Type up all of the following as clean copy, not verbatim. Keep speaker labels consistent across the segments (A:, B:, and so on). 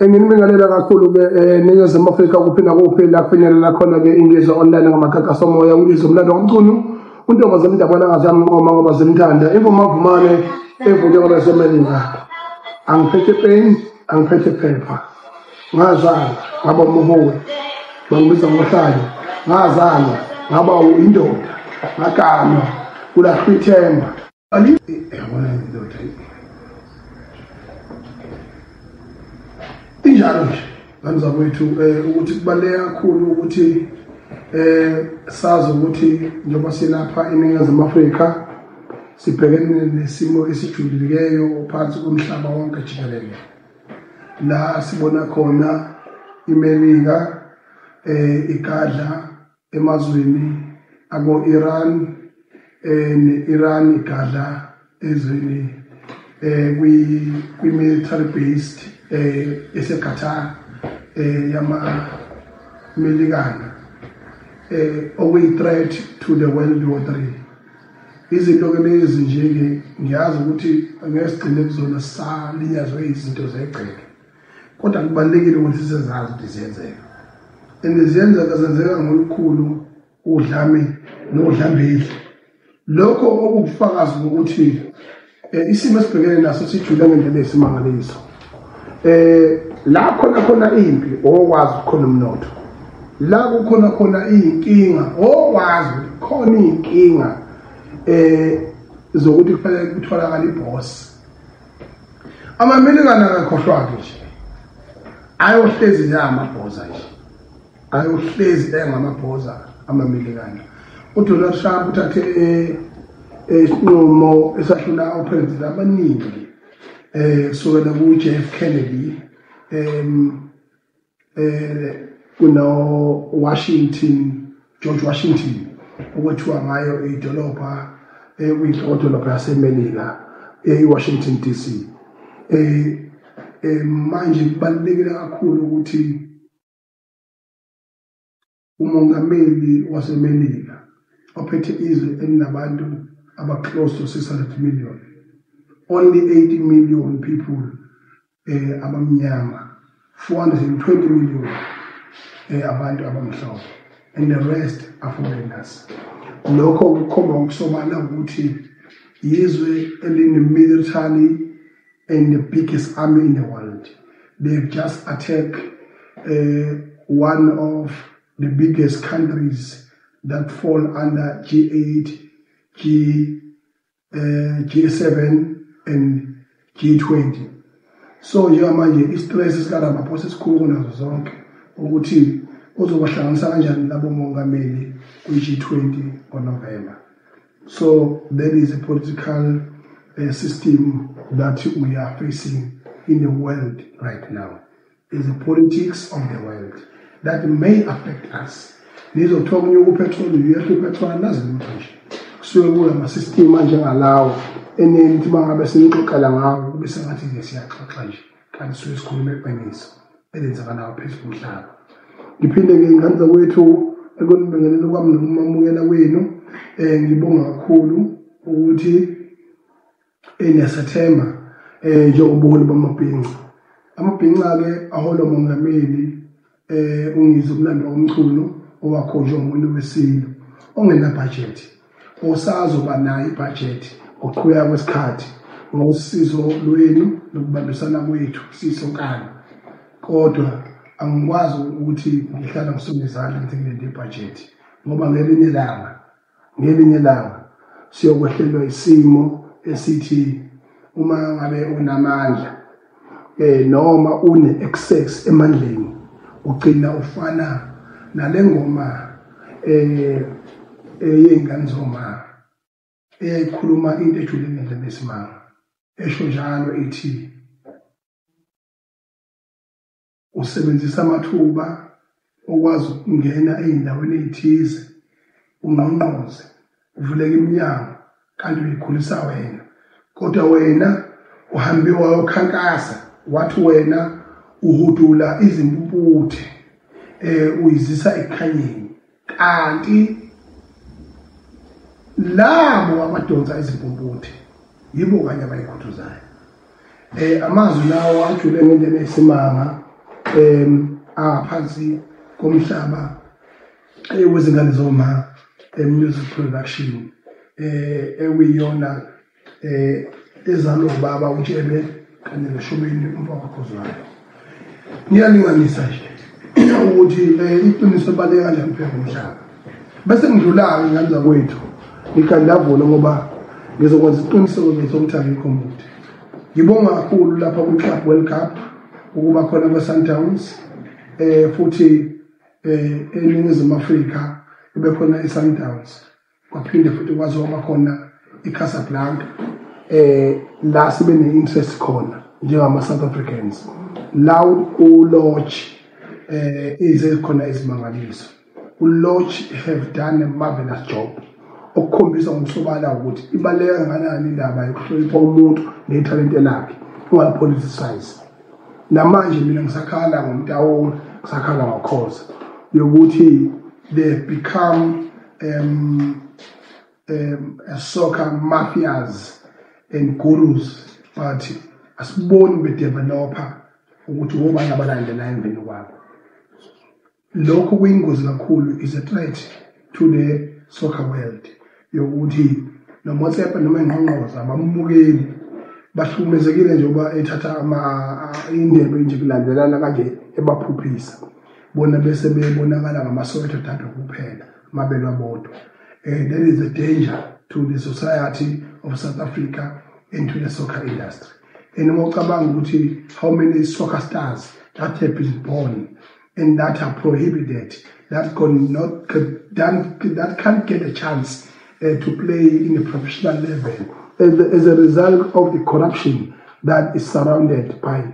A: Nginimingalela kakhulu ke Ningizimu Afrika kuphina kuphela kufinyelela khona ke ingizwe online ngamakhankasa moya ulizwe umlando ngomculo untombazane indabana ngazami ngoma ngoba zimthanda imvumavumane evuke ngoba semelika angiphethe pen angiphethe phepha ngazana ngaba umuholi bangibiza ngohlalo ngazana ngaba indoda ngagama kulahlwa ithemba ali yabona indoda injalo nje ngamzabethu ukuthi kubaleka kakhulu ukuthi sazi ukuthi njengoba silapha eNingizimu Afrika sibhekene nesimo esijulileyo phansi komhlaba wonke jikelele la sibona khona iMelika igadla emazweni ako Iran ne-Iran igadla ezweni kwi military based eseQatar yama Melikana okuyi threat to the World War III. Izinto ke lezi nje ke ngiyazi ukuthi ngesigcine kuzona salinyazwe izinto zegceke kodwa kubalekile ukuthi sizazi ukuthi ziyenzeka andizenzeka zenzeka ngolukhulu udlame nodlambili lokho okufakazi ukuthi isimo esibhekene naso sijule ngendlela esimangaliso la khona impi okwazi khona umnotho la kukhona inkinga okwazi khona inkinga zokuthi kufanele kutholakala iboss amaMelikana akakhohlwa nje ayohlezi ngamabhoza nje ayohlezi ngamabhoza amaMelikana uDonald Trump uthathe isinqumo esahlula opresident abaningi kusukela kuJF Kennedy kuno George Washington okwethiwa ngayo idolobha kuyidolobha yaseMelika eWashington DC manje kubalulekile kakhulu ukuthi umongameli waseMelika ophethe izwe elinabantu close to 600 million only 80 million people abamnyama 420 million abantu abamhlophe and the rest are foreigners. Lokho kukhomba ukusobala ukuthi izwe military and the biggest army in the world. They've just attacked one of the biggest countries that fall under G8, G7 and G20. So njengamanje istress sikarabaphosa esikhulu nazo zonke ukuthi uzobahlanganisa kanjani labo mongameli kwi-G20 ngoNovember. So there is a political system that we are facing in the world right now. It's the politics of the world that may affect us. Nizothoka unyuka upetrol uyehla upetrol nazi lutho nje kusuke kula ma-system manje ngalawo enenithi bangabe sinixoxela ngawo kube sengathi nje siyaxoxa nje kanti suke sikhuluma eqiniso elenzakalayo phezu komhlaba. Ngiphinde ke nganza kwethu ekonibingelela kwami nokumamukela kwenu ngibonga kakhulu ukuthi nesethema njengobuholi bamabhinqa amabhinqa ke ahola umongameli ungizwe umlando womculo owakhonjwa umuntu wesilo ongena budget osazoba nayo ibudget oqhubeka kwesikhathi ngosizo lwenu nokubambisana kwethu sisonkana kodwa angikwazi ukuthi ngihlala ngisongezana ngithengele ibudget ngoba ngelinye ilanga siyokwehlelwa isimo esithi uma ngabe unamandla noma une excess emandleni ugcina ufana nalengoma yengane zoma eyayikhuluma into ejule ngendlela esimanga esho njalo ithi usebenzisa amathuba okwazi ukungena ey'ndaweni ey'thize ungqongqoze uvuleke iminyango kanti uyikhulisa wena kodwa wena uhambe wayokhankasa wathi wena uhudula izimpumputhe uyizisa ekhanyeni kanti labo abadonsa izimpumputhe yibo kanye abayikhuthuzayo amazwi lawo ajule ngendlela esimanga aphansi komhlaba wezingane zoma music production ewiyona ezalo baba uTshebe kanye noShobeni umfakakhozwayo. Ngiyalinganisa nje ukuthi iqiniso baleka kanjani phela umhlaba. Bese ngidlulayo ngani kwethu ngikandavuna ngoba ngizokwenza iqiniseko sokuthi angikhomude. Ngibonga kakhulu lapha ku-Club World Cup ukuba khona kwe-Sundowns futhi eNingizimu Afrika ibe khona i-Sundowns kwaphinde futhi kwaziwa khona i-Casablanca la sibe ne-interest khona njengama South Africans la uLodge ize khona izimangaliso. uLodge have done a marvelous job okukhombisa ngomsobala ukuthi ibaleka kangakanani indaba yokuhlonipha umuntu nethalente lakhe ungalipoliticize. Namanje mina ngisakhala ngomtawo ngisakhala ngokhoza yokuthi they become a soccer mafias and gurus but asiboni bedeveloper ukuthi wobani abalandela emveni kwabo. Lokho kuyingozi kakhulu, is a threat to the soccer world yokuthi noMotsepe noma ingqongqoza abamukeli bahlukumezekile njengoba ethatha indebe nje kulandelana kanje ebaphuphisa bona bese bebonakala ngamasonto athathu kuphela mabelwa bodwa. That is a danger to the society of South Africa and to the soccer industry. And ngicabanga ukuthi how many soccer stars that have been born and that are prohibited, that can't get a chance to play in a professional level as a result of the corruption that is surrounded by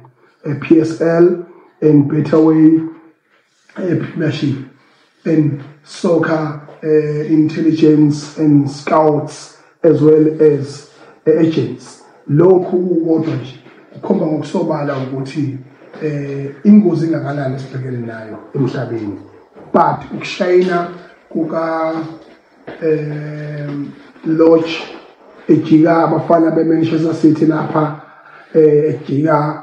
A: PSL and Betterway Premiership and soccer intelligence and scouts as well as agents. Lokhu kodwa nje ukhomba ngokusobala ukuthi ingozi engakanani esibhekene nayo emhlabeni, but ukushayina kuka Lodge ejika abafana beManchester City lapha ejika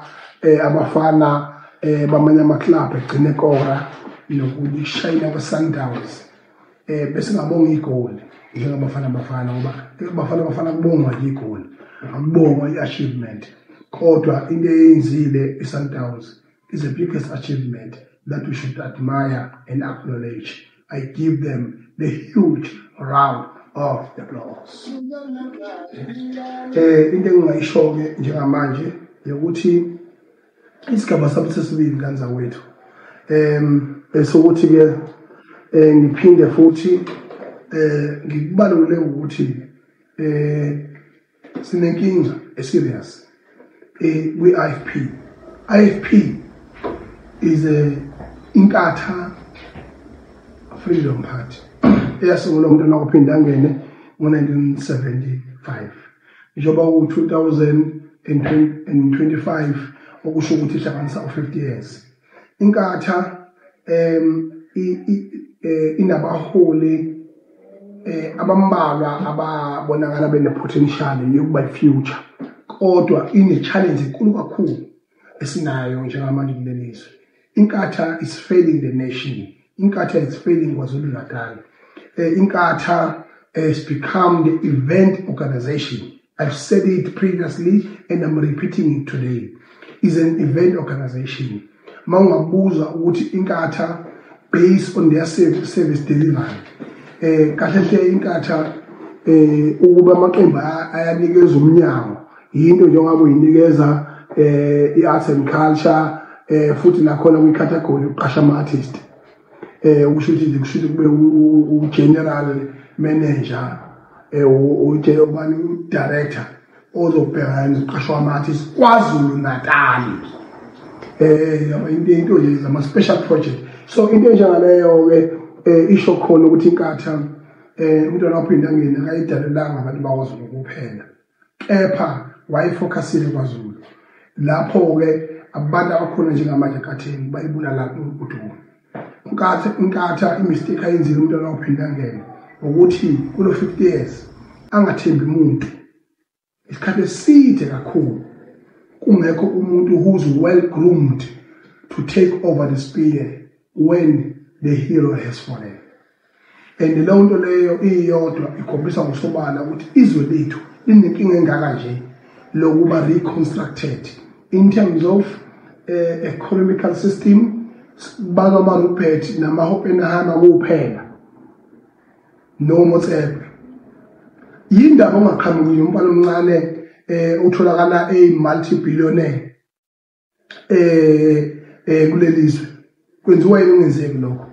A: abafana bamanye amaclub egcine kora nokushayina kweSundowns bese ngabonga igoli njengabafana ngoba abafana kubongwa igoli akubongwa iachievement kodwa into eyenzile iSundowns is the biggest achievement that we should admire and acknowledge. I give them the huge round of applause. Into engingayisho-ke njengamanje ukuthi isigaba sabo sesibili kanza wethu sokuthi-ke ngiphinde futhi ngikubaluleke ukuthi sinenkinga serious kwi-IFP. IFP is Inkatha Freedom Party eyasungulwa umuntu okuphinda angene ngo-1975 njengoba u-2025 okusho ukuthi ihlanganisa u-50 years. Inkatha inabaholi abambalwa ababonakala bene-potential yokuba future kodwa ine-challenge enkulu kakhulu esinayo njengamanje kuleli lizwe. Inkatha is failing the nation. Inkatha is failing KwaZulu-Natal. Inkatha has become the event organization. I've said it previously and I'm repeating it today. It's an event organization. Mangabuza ukuthi Inkatha based on their service delivery. Kahle Inkatha ukuba amaqembu ayanikeza umnyango into njengoba uyinikeza i-arts and culture futhi nakhona kwi-category uqasha ama-artist kushuthi kube u-general manager u-director ozobhekana nokuqashwa ama-artist KwaZulu-Natal into nje zama-special project. So into enjengaleyo-ke isho khona ukuthi Inkatha umntwana waphinda angene akayidalelanga abantu bakwaZulu kuphela kepha wayefocusile kwaZulu. Lapho-ke abantu abakhona njengamanje ekatheni bayibulala udumo. Inkatha imistake ayenzile umntwana waphinda angene ukuthi kulo 50 years angathembi umuntu isikhathi eside kakhulu kungekho umuntu who's well groomed to take over the spear when the hero has fallen. And leyo nto leyo iyodwa ikhombisa ngosobala ukuthi izwe lethu linenkinga engaka nje lokuba reconstructed in terms of economical system, bakama Rupert namahope enahamba kuphela no Motsepe. Yindaba ongaqhamuki umbalo omncane utholakala multi-billionaire kulelizwe. Kwenziwa yini ungenzeki lokho?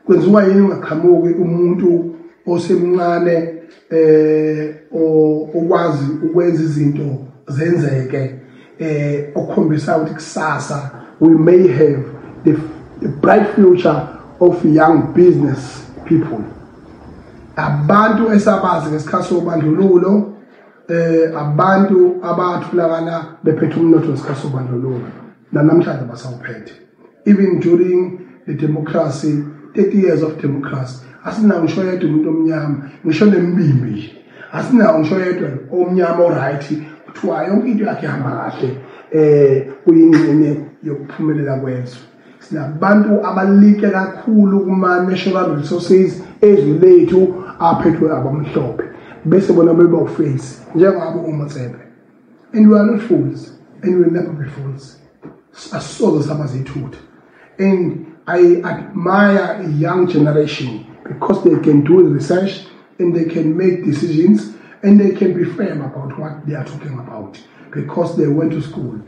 A: Kwenziwa yini ungaqhamuki umuntu osemncane okwazi ukwenza izinto zenzeke okhombisa ukuthi kusasa we may have the bright future of young business people. Abantu esabazi ngesikhathi sobandlululo abantu abatholakala bephethe umnotho ngesikhathi sobandlululo namhlanje basawuphethe. Even during the democracy, 30 years of democracy, asinawo ngisho yedwa umuntu omnyama, ngisho nembimbi asinawo ngisho yedwa omnyama oright kuthiwa yonke into yakhe ihamba kahle uyingxenye yokuphumelela kwezwe. Sinabantu abalike kakhulu kuma natural resources ezwe lethu aphethwe abamhlophe bese bona beba uface njengabo uMotsepe. And we are not fools and we will never be fools. Asoze sabazithutha. And I admire a young generation because they can do research and they can make decisions and they can be firm about what they are talking about because they went to school.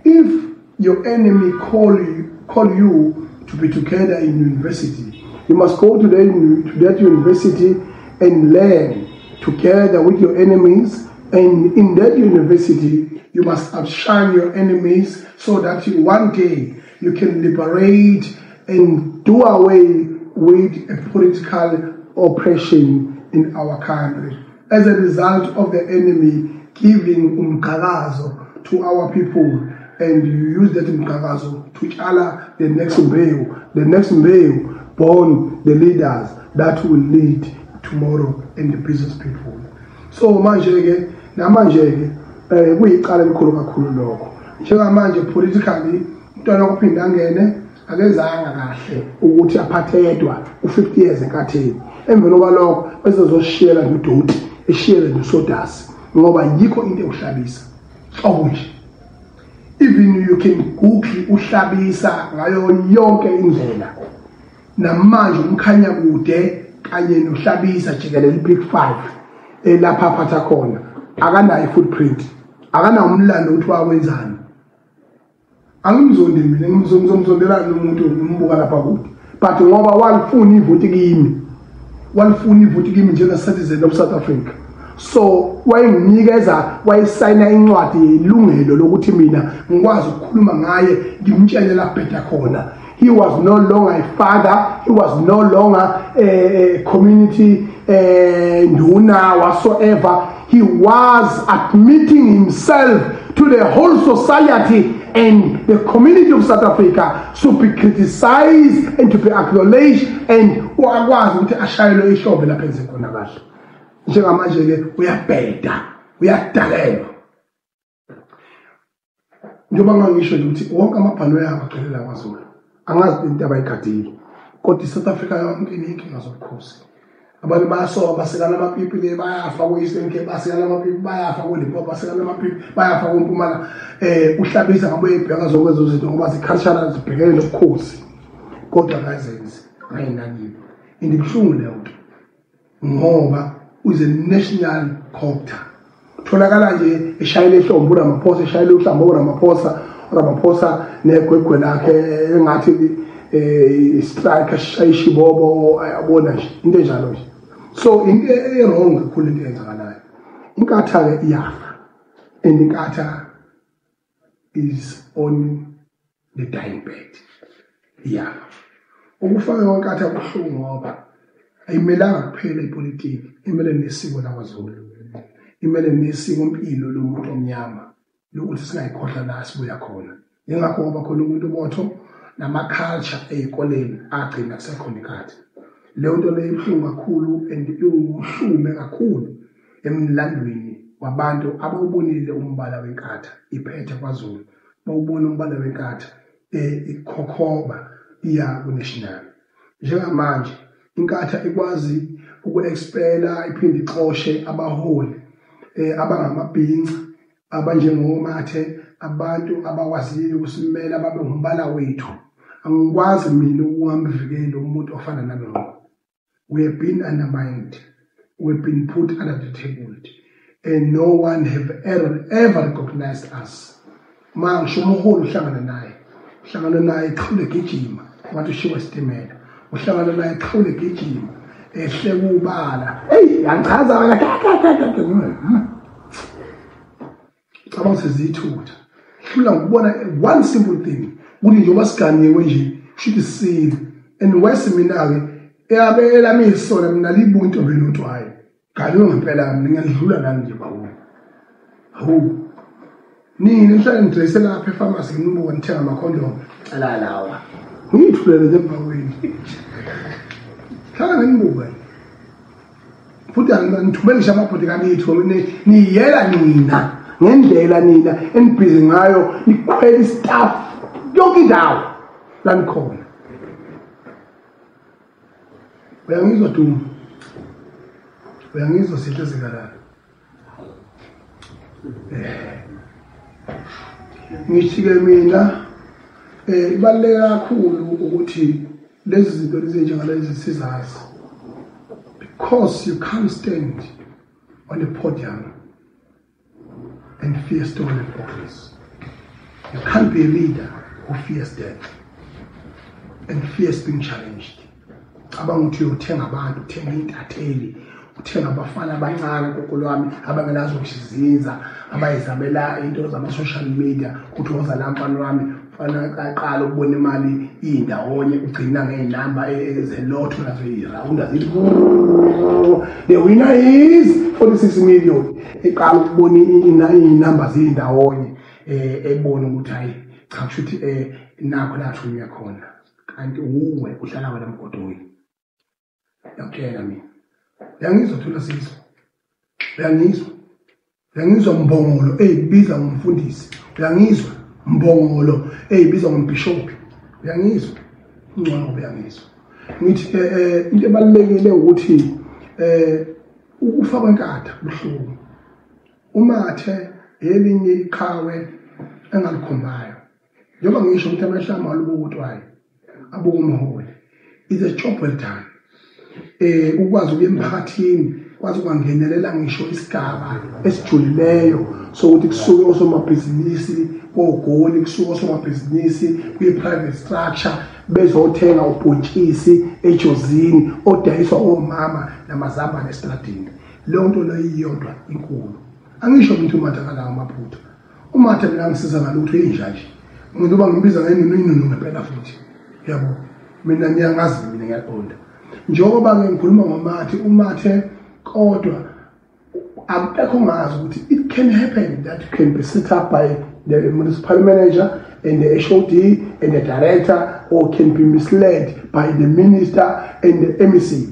A: If your enemy call you to be together in university, you must go to that university and learn together with your enemies, and in that university you must outshine your enemies so that one day you can liberate and do away with a political oppression in our country. As a result of the enemy giving umkakazo to our people, and you use that umkakazo to chala the next mbewu born the leaders that will lead tomorrow and the business people. So manje kuyiqala elikhulu kakhulu lokho. Njengamanje politically umntwana okuphinda angene akezanga kahle ukuthi aphathe yedwa u50 years enkatheni. Emveni kwalokho bese zoshiyela nodoti eshiyele nosodasi ngoba yikho into ehlabisa. Okunje even you can google uhlabisa ngayo yonke indlela. Namanje umkhanya kude kanye nohlabisa jikelele big 5 lapha aphatha khona akanayo footprint, akanawo umlando ukuthi wakwenzani. Angimzondi mina ngimzondelana nomuntu ngimbuka lapha kude, but ngoba walifuna ivoti kimi njenge citizen of South Africa, so wayenginikeza wayisayina incwadi yelungelo lokuthi mina ngikwazi ukukhuluma ngaye ngimtshele la bheda khona. He was no longer a father, he was no longer a community nduna whatsoever. He was admitting himself to the whole society and the community of South Africa to be criticized and to be acknowledged, and wakwazi ukuthi ashayelwe ihlobo lapha enze khona kahle. Njengamanje ke uyabheda, uyadakelwa. Njengoba ngangisho ukuthi wonke amabhalo yabo agcwele kwaZulu. Angazi into abayigadile. Kodwa South Africa yonke inenkinga zobukhosi. Abantu bayasoka basekana amapipi bayafa ku-Eastern Cape, basekana amapipi bayafa ku-Limpopo, basekana amapipi bayafa ku-Mpumalanga. Uhlabisa ngabe ebheka zokwenza izinto ngoba zi-cultural zibhekene nobukhosi. Kodwa akazenzi ngayinanini. Indibuhlungu leyo nto. Ngoba uze national copter. Tholakala nje eshayile ehlombo uRamaphosa, eshayile uhlamba uRamaphosa negwegwe lakhe engathi strike shayishibobo ayabona nje into enjalo nje. So into wrong kakhulu into eyenzakalayo. Inkatha ke iyafa, and inkatha is on the dying bed. Iyafa. Ukufaka kwenkatha kuhlungu ngoba ayimelanga kuphela ipolitiki, imele nesiko lakwaZulu, imele nesiko impilo lomuntu omnyama lokuthi singayikhohlwa la sibuya khona. Yingakho ngoba khona umuntu obotho nama-culture ey'koleni agcina kusekhona ikhathi. Leyo nto leyo ibuhlungu kakhulu and iwuhlume kakhulu emlandweni wabantu abawubonile umbala wenkatha iphethe kwaZulu, bawubona umbala wenkatha ikhokhoba iya ku-national. Njengamanje inkatha ikwazi uku-expela iphinde ixoshe abaholi abangamabhinca abanjengoMathe, abantu abakwaziyo ukusimela babe ngumbala wethu. Angikwazi mina ukungamvikela umuntu ofana nami. We have been undermined. We have been put under the table. And no one have ever recognized us. Ma ngisho umholi uhlangana naye xhule gijima ngathi ushiwa isitimela. Uhlangana naye xhule gijima ehle kubala. Hey, yangichaza wena. Cabanga sezithutha. Hlula ngibona one simple thing. Ukuthi njengoba siganiwe nje kushuthi sisile. And wese mina ke eyabela misona mina libunto belotwayo. Ngalo ngempela ngiyadlula nani nje bawo. Hawu. Nini mhlawumbe ngidresse lapha epharmacy ngibuka ngithenga amakhondom ala lawa. Ngithulele nje embaweni. Hlala nginibuka. Futhi angithumele nje amabhodi kamithu niyela nina ngendlela nina enibhizi ngayo nikhwela staff yonke indawo la nikhona. Uyangizwa Duma? Uyangizwa sihle zikalala? Ngishike mina ibaluleke kakhulu ukuthi lezi zinto ezinjengalezi sizazi, because you can't stand on the podium and fear stolen office. You can't be a leader who fears death and fears being challenged. Abang ukuthi uthenga abantu, uthenga intatheli, uthenga abafana abancane kokolwami abangenazo ukusizinza, abayizamela into zama-social media, ukuthi woza lampana wami fana aqala ukubona imali indawonye ugcina ngeenamba ezelotho nazo irawunda zithi the winner is 46 million. Eqala ukubona inamba zindawonye ebona ukuthi hayi cha kushuthi nakho lathunya khona, kanti uwe uhlala wena mgodweni. Yakutshela mina. Uyangizwa Thula Sizwe? Uyangizwa Mbongolo eyibiza ngumfundisi? Uyangizwa Mbongolo eyibiza ngombishop? Uyangizwa? Ngcono uyangizwa. Ngithi into ebalulekile ukuthi ukufa kwenkatha buhlungu. uMathe elinye iqhawe engalikhombayo. Njengoba ngisho ukuthi amahlamba alubukutwayo abuka umholi. It's a job well done. Ukwazi ukuya emphakathini, kwazi ukwangenelela ngisho isigaba esijulileyo sokuthi kusuke osomabhizinisi ogoli, kusuke osomabhizinisi kwi-private structure bezothenga ubhontshisi ejozini odayiswa omama namazambane estradini. Leyo nto leyo iyodwa inkulu. Angisho ukuthi uMathe akalawo amaphutha. uMathe mina ngisiza ngalutho enjaji. Umuntu uba ngimbiza ngenini ngempela futhi. Yabo. Mina ngiyangazi, mina ngiyaqonda. Njengoba ngikhuluma ngoMathe, uMathe kodwa akekho ngazi ukuthi it can happen that can be set up by the municipal manager and the HOD and the director, or can be misled by the minister and the MEC.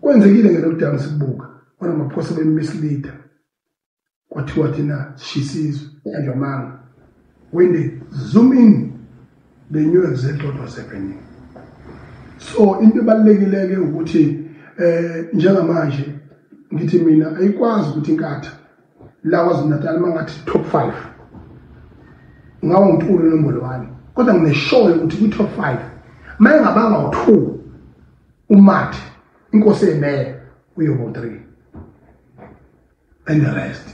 A: Kwenzekile ngelokudala sibuka one of my possible misleader. Kwathiwa thina shisizwe enjomanga. When they zoom in, they knew exactly what was happening. So into ebalulekile ke ukuthi njengamanje ngithi mina ayikwazi ukuthi inkatha la KwaZulu-Natal mangathi top 5 ngawa uNtulu nombolo 1, kodwa ngineshow ukuthi kwi top 5 mayengabanga u2 uMathe inkosi emeya uyoba u3 and the rest.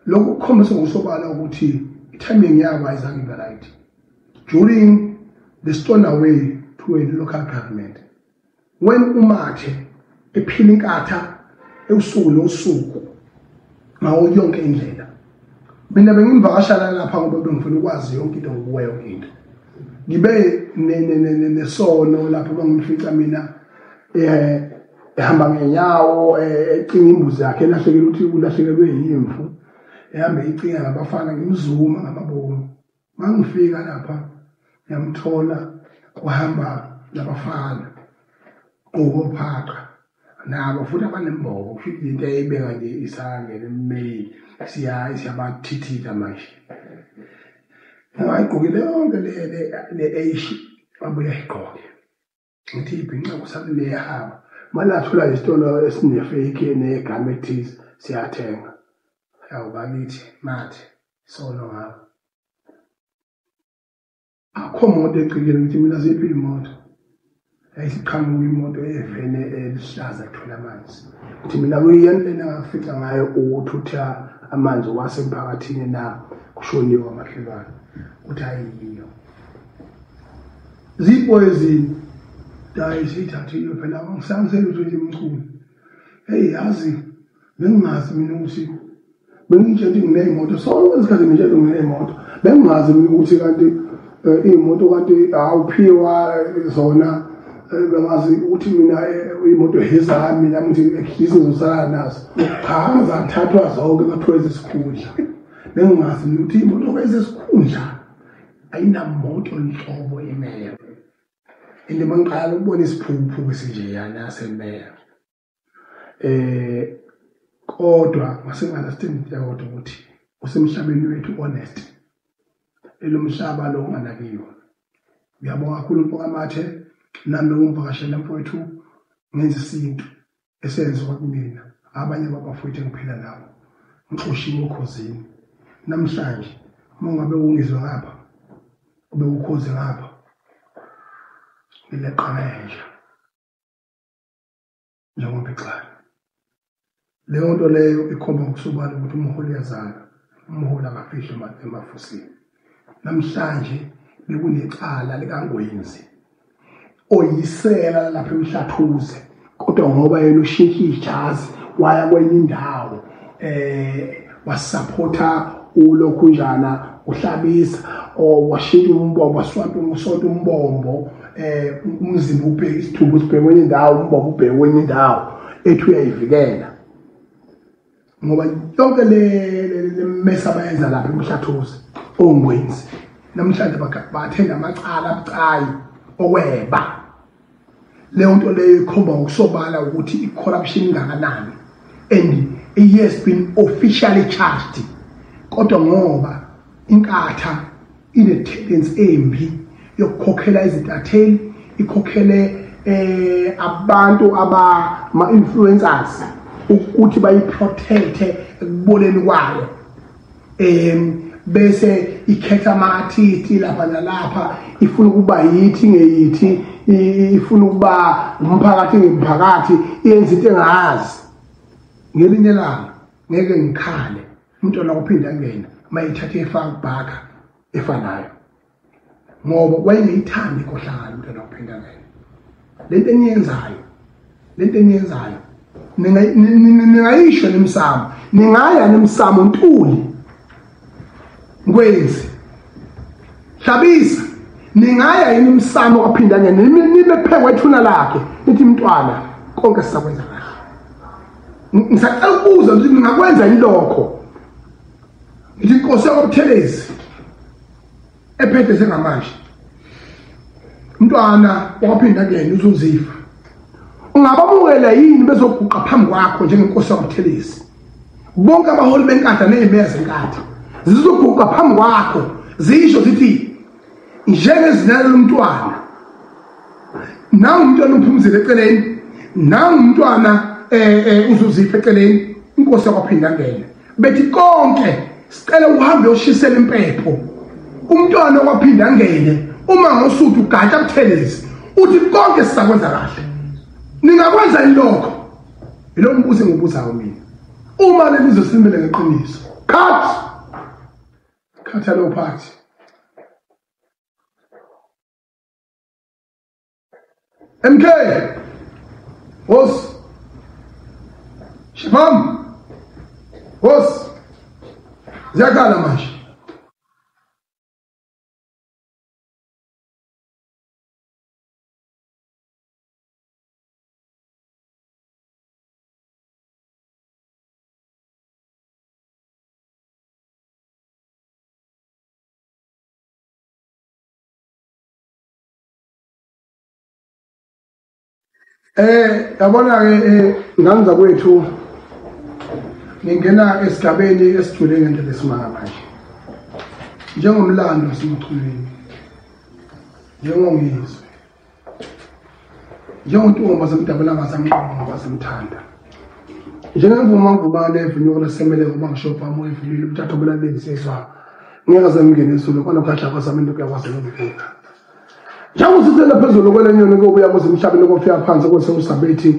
A: Lokho kukhomisa ngosobala ukuthi timing yabo ayizange right during the stone away to a local government. When uMathe ephila inkatha eusuku nosuku ngawo yonke indlela, mina bengimvakashana lapha ngoba bengifuna ukwazi yonke into ngokuwe yonke into. Ngibe nesono lapho bangifica mina ehamba ngenyawo ecinga imbuzi yakhe elahlekela ukuthi ulahlekelwe yimfu, ehambe icinga ngabafana ngimzuma ngamabomu. Mangifika lapha yamthola uhamba labafana okophaqa nabo futhi abanembobo, futhi into eyibeka nje isangene emmeli siyabathithita manje. ngayigqokile yonke le Asia abuye ayigqoke ngithi ibhinqa kusale lehamba manathola isitolo esinefake negama ethize siyathenga awubakithi mathi sono ngapha akho umuntu ecikile ngithi mina ziphi imoto ayisiqhamuka imoto evene elihlaza ethola amanzi uthi mina kuyiyona engafica ngayo ukuthutha amanzi wasemphakathini na kushoniwe amakhelwane uthi ayiyo zipho ezini dayisithathile phela ngisangisela ukuthi imculo hey yazi bengingazi mina ukuthi bengitshela ngineyimoto sonke isikhathi ngitshela ngineyimoto bengingazi mina ukuthi kanti imoto kanti awuphiwa zona bengazi ukuthi mina imoto hezami nami ngithi ngizosala nazo cha zathathwa zonke bathola isikhundla bengingazi ukuthi imoto kwezesikhundla ayinamoto inhlobo emeya inde mangiqala ukubona isiphuphu kwesinje yana semeya kodwa ngasengalasithembi kodwa ukuthi usemhlabeni wethu honest elomhlaba lo onganakiyo ngiyabonga kakhulu uMpokamathe nami ngumvakashela mfowethu ngenza isinto esenziwa kumina abanye babafowethu engiphila nabo ngixoshiwe ukhosini namhlanje mongabe ungizwe ngapha ube ukhozi ngapha ngileqhayenja njengoba exala leyo nto leyo ikhomba ukusobala ukuthi umholi uyazana umholi akafihle emafusini namhlanje bekunecala likangwenzi oyisela lapha emhlathuze kodwa ngoba yena ushintsha ijazi waya kwenye indawo wasupporta ulokhunjana uhlabisa washintsha umbombo waswapha umsonto umbombo umzimba ubheke isithubu usibheke kwenye indawo umbombo ubheke kwenye indawo ethi uyayivikela ngoba yonke le mesa bayenza lapha emhlathuze ongwenzi namhlanje bathenda amacala abucayi okweba leyo nto leyo ikhomba ukusobala ukuthi i-corruption ingakanani and it has been officially charged kodwa ngoba inkatha ine-tendency embi yokukhokhela izintatheli ikhokhele abantu ama-influencers ukuthi bayiprotecte ekuboneni kwayo bese ikhetha ama-artist lapha nalapha ifuna ukuba yithi ngeyithi ifuna ukuba umphakathi ngemphakathi iyenza into engazi ngelinye langa ngeke ngikhale umntwana ophinda ngena mayithathe efaka kubhaka efanayo ngoba wayengiyithanda inkohlakalo umntwana ophinda ngena lento eniyenzayo ningayisho nemsamo ningaya nemsamo Ntuli Ngwenzi Hlabisa ningaya yini imsamo kaphinda ngene nibe phekwe ethuna lakhe nithi mntwana konke sisakwenza kahle ngisacela ukubuza ukuthi ningakwenza yilokho ngithi inkosi yakwaButhelezi ephethe sengamanje umntwana wakaphinda ngene uzozifa ungabamukela yini bezoguqa phambi kwakho njengenkosi yakwaButhelezi bonke abaholi benkatha nezimeya zenkatha zizoguqa phambi kwakho zisho zithi njengezinalo umntwana nawe umntwana uphumzile eceleni nawe umntwana uzozifa eceleni inkosi yakwaphinda ngene bethi konke sicela uhambe uyoshisela impepho umntwana wakwaphinda ngene uma ngosuthu ugatsha Buthelezi uthi konke sisakwenza kahle ningakwenza ilokho ilo mbuzo engibuzayo mina uma lelizo simbele ngeqiniso khatha lo phathi MK Boss Shibam Boss ziyakhala manje yabona ke nganza kwethu ngingena esigabeni esijule ngento lesimanga manje njengomlando simchulweni njengongizwe njengontombi asemdabulanga samqondo wasemthanda njengemvuma ngubane evinyoko lesemele ngoba ngisho phamo evulile umthatho obulaleli sezwa ngeke zamngenisa lo kona khahla kwasamento kuyakwazi ukufika njengoba sisela phezulu kwelenyoni kubuya kuze emhlabeni lokufika phansi kwese usabethi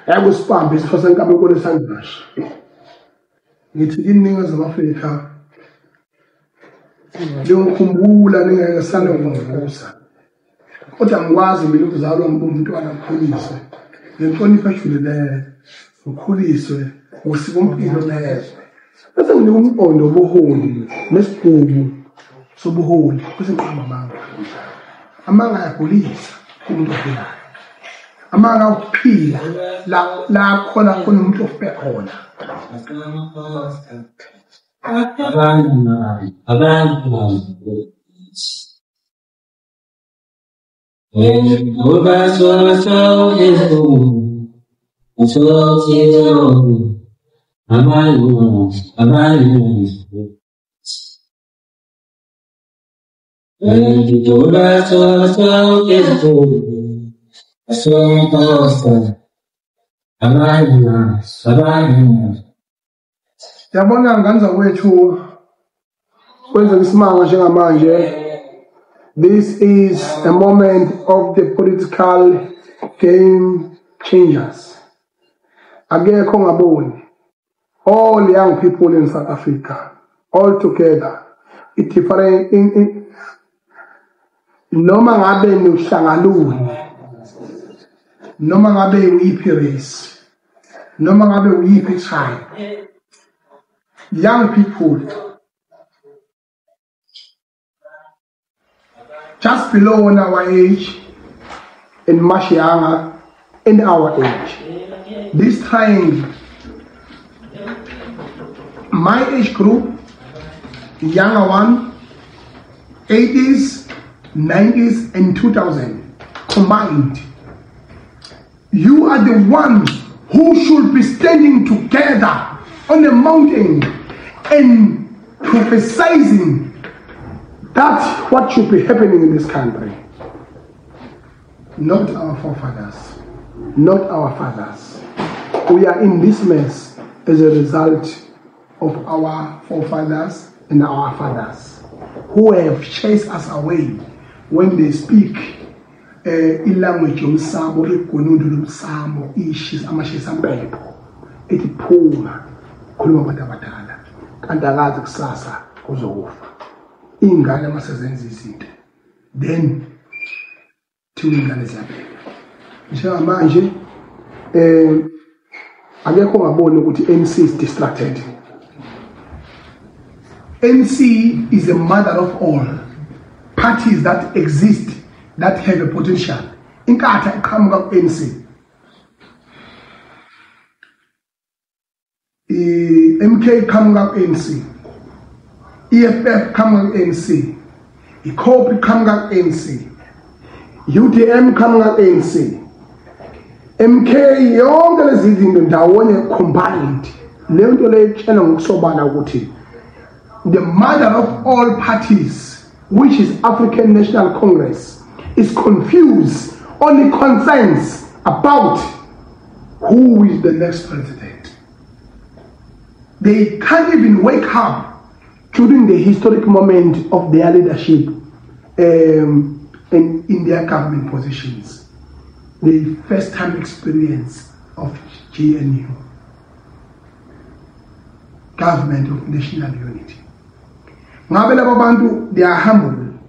A: yakusipambe isifasa inkabe inkolo sangasha ngithi iningizimu Afrika ngikhumbula ningeke sale ngokuvusa kodwa ngikwazi mina ukuzalwa ngumntwana ukhuliswe ngenhlonipho ejulile ukhuliswe usiko impilo lezo bese nginomqondo obuholi nesigubu sobuholi kusenqaba amanga ayagulisa umuntu ophilayo amanga ukuphila la khona umuntu ofe khona Yabona nganza kwethu kwenza isimanga njengamanje. This is a moment of the political game changers. Akekho ngaboni. All young people in South Africa, all together, it's different in noma ngabe nuhlangaluni, noma ngabe uyiphi race, noma ngabe uyiphi tribe. Young people just below our age and much younger in our age. This triangle, my age group, the younger one, 80s, 90s and 2000 combined. You are the ones who should be standing together on the mountain and prophesizing that's what should be happening in this country. Not our forefathers, not our fathers. We are in this mess as a result of our forefathers and our fathers who have chased us away when they speak language yomsamo igunundu lomsamo ishis amashisa mpepho ethi phuma khuluma abantu abadala kanti akazi kusasa kuzokufa ingane masezenza izinto then thingane zaphela njengamanje akekho ngabona ukuthi NC is distracted. NC is the mother of all parties that exist that have a potential. Inkatha iqhamuka ku-NC. MK iqhamuka ku-NC. EFF iqhamuka ku-NC. ICOPE iqhamuka ku-NC. UDM iqhamuka ku-NC. MK yonke lezi zinto ndawonye combined. Leyo nto leyo itshela ngokusobala ukuthi the mother of all parties, which is African National Congress, is confused, only concerns about who is the next president. They can't even wake up during the historic moment of their leadership in their government positions. The first time experience of GNU, Government of National Unity. Ngabe labo bantu they are humble,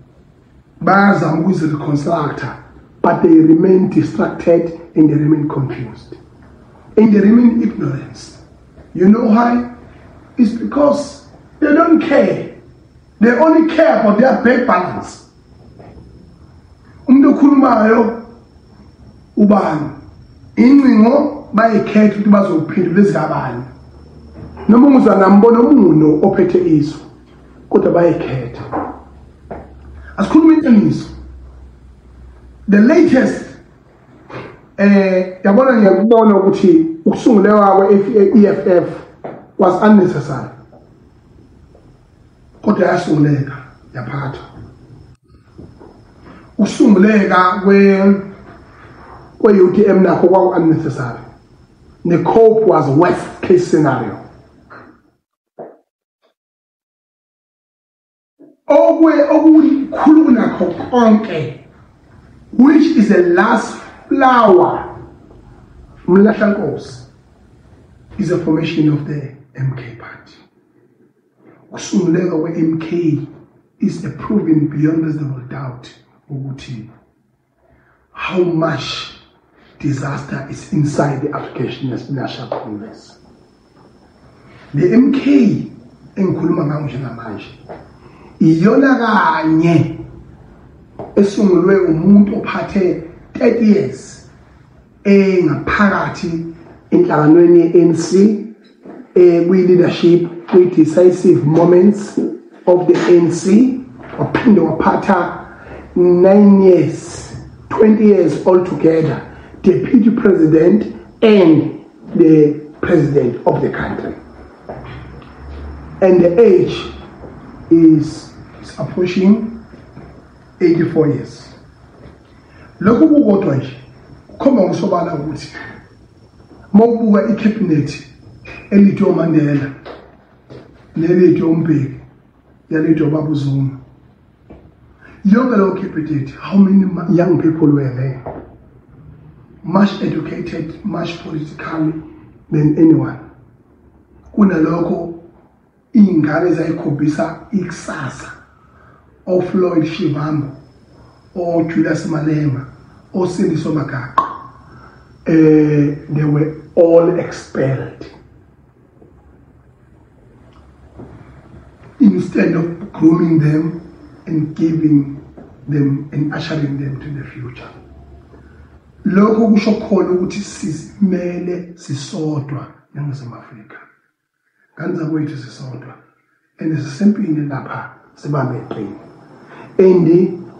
A: bayazama ukuzireconstructa, but they remain distracted and they remain confused and they remain ignorant. You know why? It's because they don't care. They only care about their bank balance. Umuntu okhulumayo ubani ingcingo bayikhetha ukuthi bazophendula ezabani noma unguzana mbono umuno ophethe iso kodwa bayikhetha asikhuluma iqiniso. The latest yabona ngiyakubona ukuthi ukusungulwa kwe-EFF was unnecessary kodwa yasunguleka yaphatha usunguleka kwe-UTM nakho kwaku unnecessary. The cope was worst case scenario. Okukhulu nakho konke, which is the last flower, Mlahlankosi, is a formation of the MK party. Usunguleka kwe-MK is a proven beyond reasonable doubt ukuthi how much disaster is inside the African National Congress. The MK engikhuluma ngayo njengamanje iyona kanye esungulwe umuntu ophathe 30 years ngaphakathi enhlanganweni ye-ANC kwi-leadership kwi-decisive moments of the ANC, waphinde waphatha 9 years, 20 years altogether, deputy president and the president of the country. And the age is approaching 84 years. Lokhu kukodwa nje khomba ngosobala ukuthi mawubuka icabinet elithi uMandela nelithi uMbeki yalithi uBaba Zuma, yonke leyo cabinet, how many young people were there? Much educated, much politically than anyone. Kunalokho ingane zayikhombisa ikusasa of Floyd Shivambu, or Julius Malema, or Sindiso Magaqa. They were all expelled. Instead of grooming them and giving them and ushering them to the future. Lokho kusho khona ukuthi sisimele sisodwa eNingizimu Afrika. Kanza kwethu sisodwa. And sisempini lapha sibambe iqini. And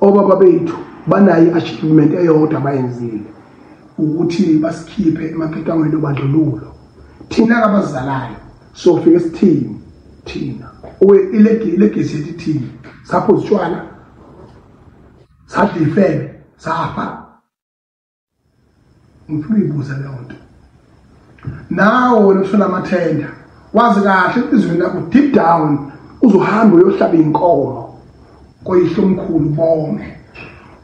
A: obaba bethu banayi achievement eyodwa bayenzile ukuthi basikhiphe emaketangweni obandlululo. Thina abazalayo sofika sithini thina. Ilegacy yethi thina sapho sitshwana sadifele safa. Ngifuna ibuza leyo nto. Nawo wena usona amathenda wazi kahle izweni lakho deep down uzohamba uyohlaba inkomo koyihlo omkhulu bonke.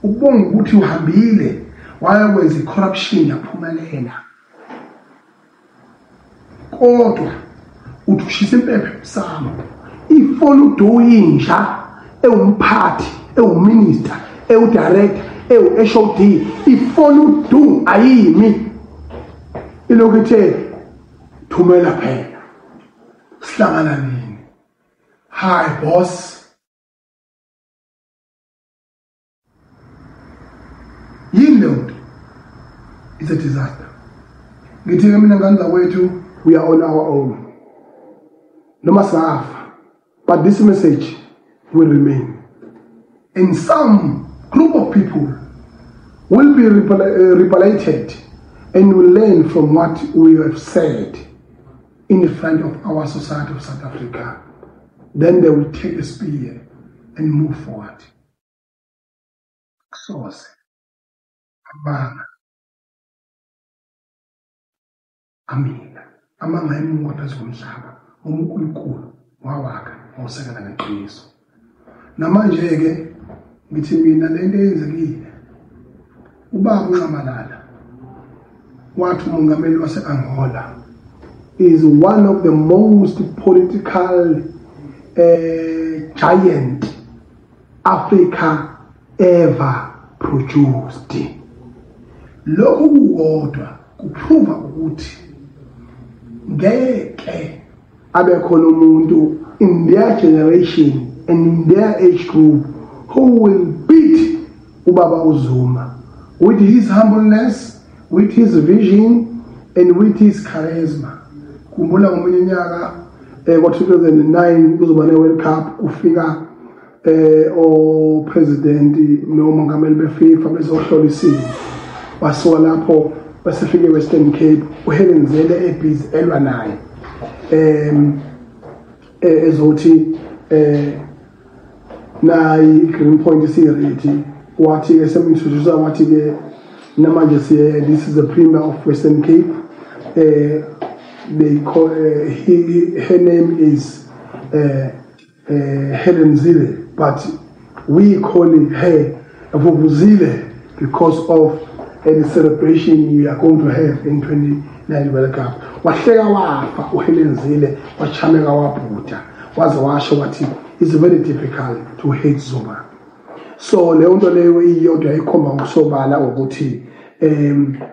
A: Ubonga ukuthi uhambile wayekwenza icorruption yaphumelela. Kodwa uthi ushisa impepho emsamo. Ifona uDoyinja ewumphathi, ewuminister, ewudirector, ewu-HOD, ifona uDu ayimi. Ilokhu ithe thumela phela. Sihlangana nini? Hi boss. Yini nto? It's a disaster. Ngithi mina ngandla kwethu, we are on our own. Noma safa. But this message will remain. And some group of people will be repatriated and will learn from what we have said in the front of our society of South Africa. Then they will take the spear and move forward. So, Amina. Amanga emuwata zomhlaba. Umukhulu wawaka awusekela ngeqiniso. Namanje ke ngithi mina lento eyenzekile. Ubaba uNxamalala wathi umongameli wase-Angola is one of the most political giant Africa ever produced. Lokhu kukodwa kuprova ukuthi ngeke abe khona umuntu in their generation and in their age group who will beat uBaba uZuma with his humbleness, with his vision, and with his charisma. Kumbula ngomunye nyaka ngo-2009 kuzoba ne-World Cup kufika o president nomongameli beFIFA bezohlola isimo. Wasuka lapho basefike eWestern Cape uHelen Zille ebhizi elwa naye ezothi nayi Green Point isirithi wathi ke semintroducer wathi ke namanje siye this is the premier of Western Cape. They call her name is Helen Zille, but we calling her Vuvuzile because of the celebration we are going to have in 29 World Cup. Wahleka wafa uHelen Zille wachameka wabhuda waze washo wathi it's very difficult to hate Zuma. So leyo nto leyo iyodwa ikhomba ngokusobala ukuthi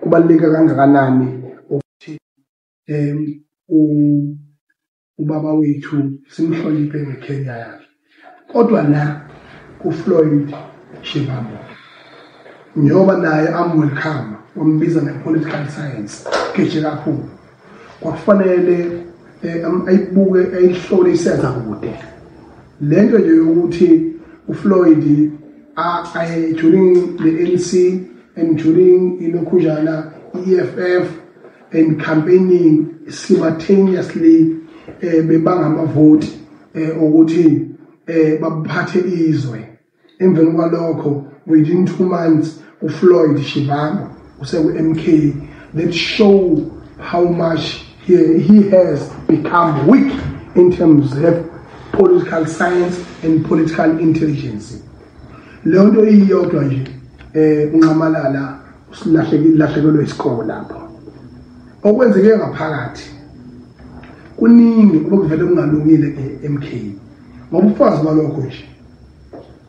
A: kubaluleka kangakanani ukuthi ubaba wethu simhloniphe ngeKenya yakhe. Kodwa la uFloyd Shivambu njengoba naye welcome wambiza ngepolitical science keje kakhulu kwakufanele ayibuke ayihlole isenza kude lento nje ukuthi uFloyd during the ANC and during ilokhujana EFF and campaigning simultaneously bebanga amavoti ukuthi babaphathe izwe. Emveni kwalokho within 2 months uFloyd Shivambu useku-MK. That show how much he has become weak in terms of political science and political intelligence. Leyo nto iyodwa nje unqamalala usilahlekelwe isikole lapho. Okwenzeke ngaphakathi kuningi okuvele kungalungile eMK. Ngobufazi balokho nje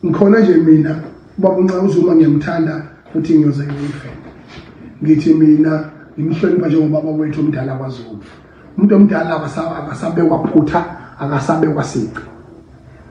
A: ngikhona nje mina ubaba uNcane uZuma ngiyamthanda futhi ngiyoze ngiyifende. Ngithi mina ngimhlonipha njengobaba wethu omdala kwaZulu. Umuntu omdala akasabe kwaphutha akasabe kwasiqa.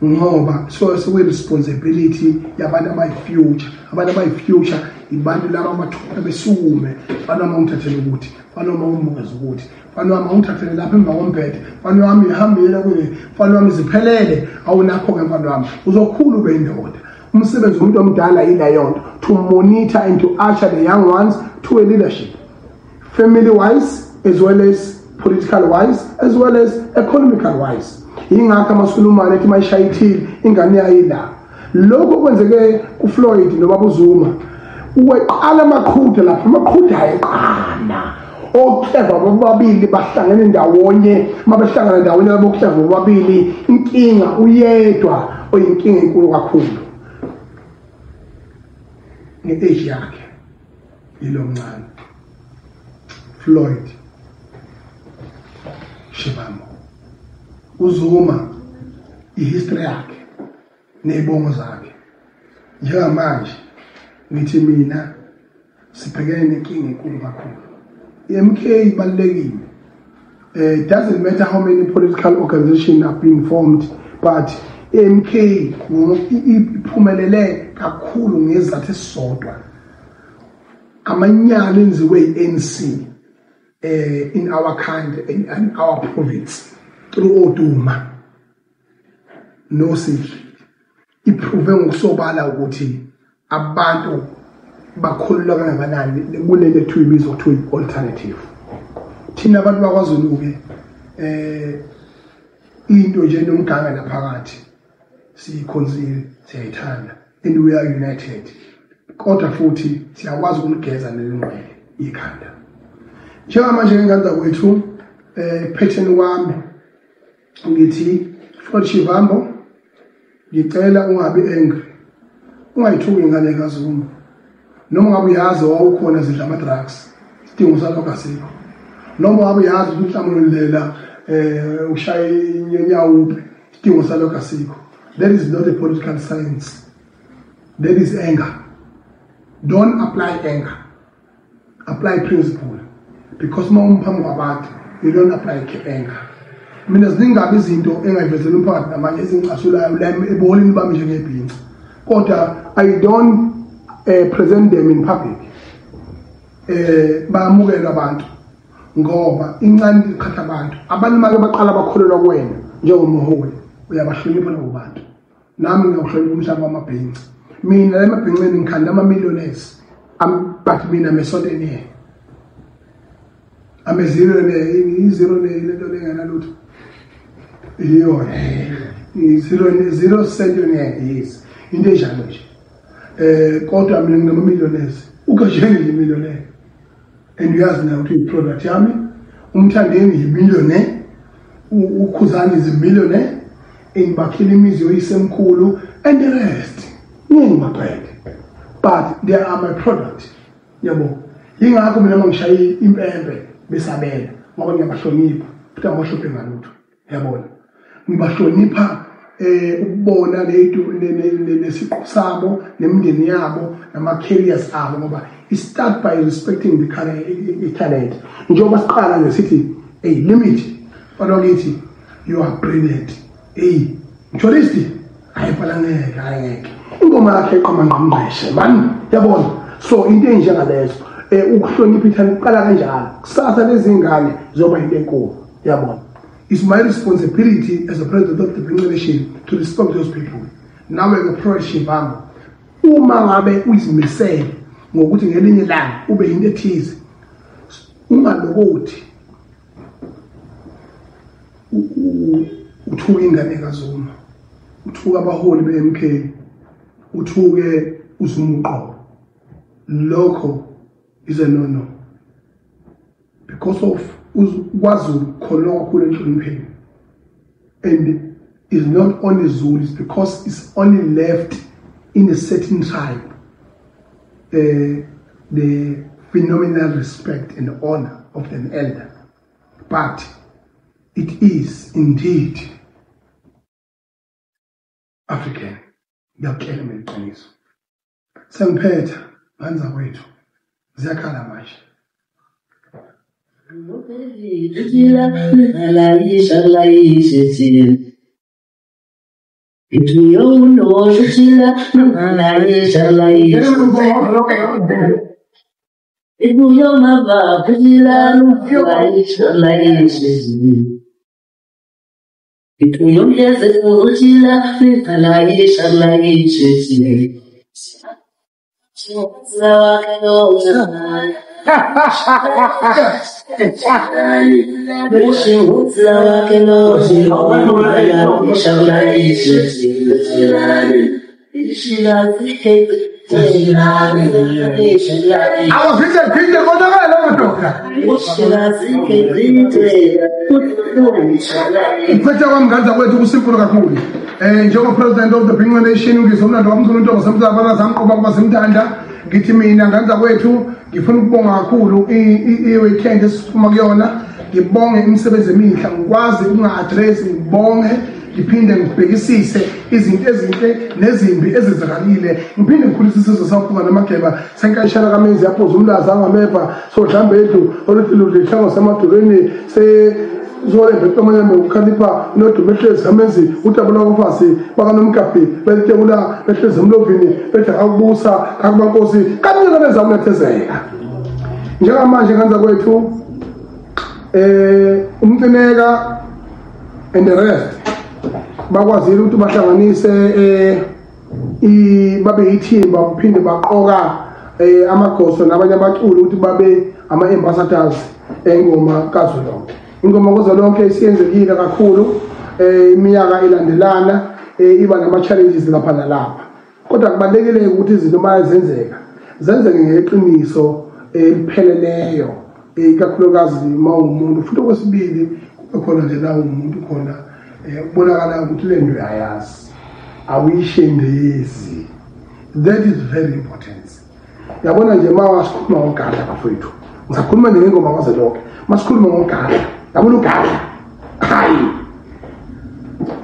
A: Ngoba so responsibility yabantu abayi-future. Abantu abayi-future ibantu laba abathupa besukume fana uma ungithathele ukuthi fana uma umukeze ukuthi fana uma ungithathele lapha emva komphethe fana wami ihambile kuye fana wami ziphelele awunakho ke mfana wami uzokhulu ube indoda. Umsebenzi womuntu omdala yila yonto to monitor and to usher the young ones to a leadership, family wise as well as political wise as well as economical wise. Ingakho amaSulumane ethi mayishayithile ingane yayila lokho kwenzeke kuFloyd nobaba uZuma uweqala amaqhude lapha amaqhude ayeqana oClever bobabili bahlangene ndawonye mabehlangana ndawonye labo Clever bobabili inkinga uyedwa oyinkinga enkulu kakhulu ngeage yakhe yilo mncane Floyd Shivambu. uZuma ihistory yakhe nezibongo zakhe njengamanje ngithi mina sibhekene nenkinga enkulu kakhulu. MK ibalulekile. It doesn't matter how many political organizations have been formed, but MK iphumelele kakhulu ngezathu esisodwa. Amanyala enziwe iNC in our country in our province through Oduma no sithi iprove ngokusobala ukuthi abantu bakholwa kangakanani kulele two ibizo to alternative. Thina abantu bakwaZulu ke into nje nomganga naphakathi siyikhonzile siyayithanda and we are united. Kodwa futhi siyakwazi ukunigeza nelingqele ikhanda. Njengamanje ngenza kwethu pattern wami ngithi Floyd Shivambu ngicela ungabi angry. Ungayithuki ingane kaZuma. Noma ngabe uyazi wawukhona zidla ama drugs. Sidingo salokho asikho. Noma ngabe uyazi ukuthi mhlawumbe ushaya inyawo uphi. Sidingo salokho asikho. That is not a political science. That is anger. Don't apply anger. Apply principle. Because mawumphambi kwabantu you don't apply anger. Mina ziningabe izinto engayivezela umphakathi namanje ezingicasulayo la ebolini bami njengebhinqa. Kodwa I don't present them in public. Bamukela abantu ngoba incane iqhatha abantu. Abantu make baqala bakholelwa kuwena njengomholi uyabahlonipha labantu. Nami ngiyahlonipha umhlaba wamabhinqa. Mina la emabhinqeni ngikhanda ama-millionaires. But mina mesonto here. I'm a zero lento lengana lutho. Iyo 0 cent yes into enjalo nje kodwa mina nginama millionaires ukajeni nje millionaire and uyazi na ukuthi product yami umthandeni yi-millionaire ukhuzani is a millionaire engibakhile imizi yoyisemkhulu and the rest ngingimabheke but they are my product yabo yingakho mina mangishaye impempe besabela ngoba ngiyabahlonipha futhi angishophe ngalutho yabona ngibahlonipha ukubona lesiqu sabo nemindeni yabo nama careers abo ngoba it start by respecting the talent njengoba siqala ngesithi hey limit balokithi you are brilliant hey ngitholisti ayiphalangeke ingoma yakhe iqhama ngqongqeshe man yabona so into enjengalezo ukuhlonipha ithanda uqala kanjalo kusasa lezi ngane zoba into enkulu yabona. It's my responsibility as a president of the Bringceleshi to respect those people. Now we're the pro-ship amo. Uma ngabe uyizimisele ngokuthi ngelinye ilanga ube into ethize. Ungalokothi uthuke ingane kaZuma. Uthuke abaholi beMK. Uthuke uZuma. Lokho is a no-no. Because of KwaZulu khona kakhulu enhlonipheni, and is not only Zulu, it's because it's only left in a certain tribe the phenomenal respect and honor of an elder, but it is indeed African. Ngiyakutshela mina iqiniso sengiphetha nganza kwethu ziyakhala manje. President of the Bringceleshi ngizomlando wamkhulu wasemhlabana zamqoba kwasimthanda ngithi mina nganza kwethu ngifuna ukubonga kakhulu i-weekend esiphuma kuyona ngibonge imisebenzi emihle ngikwazi ukunga-address ngibonge ngiphinde ngibhekisise izinto ezinhle nezimbi ezenzakalile ngiphinde ngikhulise isizwe saphuma namageba senkayishana kamenzi yaphuza umlaza angameva sodlambethu oluthi ludlihlango semadolweni zole betomanyame ukhalipha nodumehlezi amenzi utabula kufasi bakanomkapi betebula behlezi emlovini bethe akubusa akubankosi kanike nezamethezeka njengamanje kanza kwethu umcineka and the rest bakwazile ukuthi bahlanganise babe ithimba uphinde baqoka amagoso nabanye abaculi ukuthi babe ama-ambassadors engoma kaZwelonke. Ingoma kaZwelonke isiyenzekile kakhulu iminyaka ilandelana iba nama-challenges lapha nalapha, kodwa kubalulekile ukuthi izinto mayezenzeka zenzeke ngeqiniso elipheleleyo ikakhulukazi uma umuntu futhi okwesibili khona nje la umuntu khona kubonakala ukuthi le nto uyayazi awuyishendezi. That is very important. Yabona nje uma wasikhuluma ngogada bafowethu ngisakhuluma nje ngengoma kaZwelonke masikhuluma ngogada yabona ugada hayi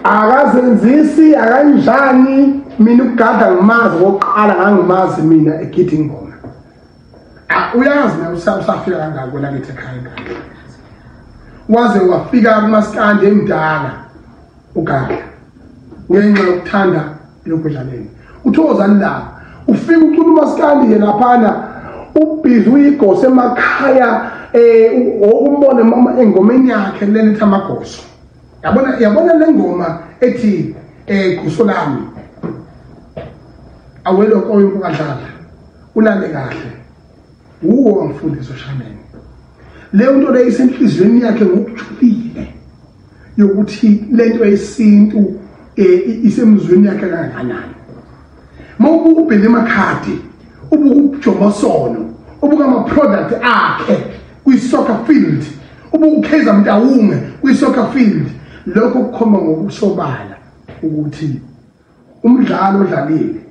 A: akazenzisi akanjani mina ugada ngimazi ngokuqala ngangimazi mina eGiding Ngoma uyazi na usafika kangaka kwela kithi ekhaya waze wafika kumaskandi emdala ugada ngenxa yokuthanda lokudlaleni uThokozani la ufika ucula umaskandi yena laphana ubhizi uyigose emakhaya umbone mama engomeni yakhe leletha amagoso yabona le ngoma ethi kusolami awelo koyimpo kadlala ulale kahle uwo wamfundisa uShameni le nto le isenhlizweni yakhe ngokujulile yokuthi lento yesintu isemzweni yakhe kangakanani. Mawubheka emakhadi ubukujomosono ubuka ama product akhe kwi-soccer field ubukheza Mtawunge kwi-soccer field, lokho kukhomba ngokusobala ukuthi umdlalo odlalile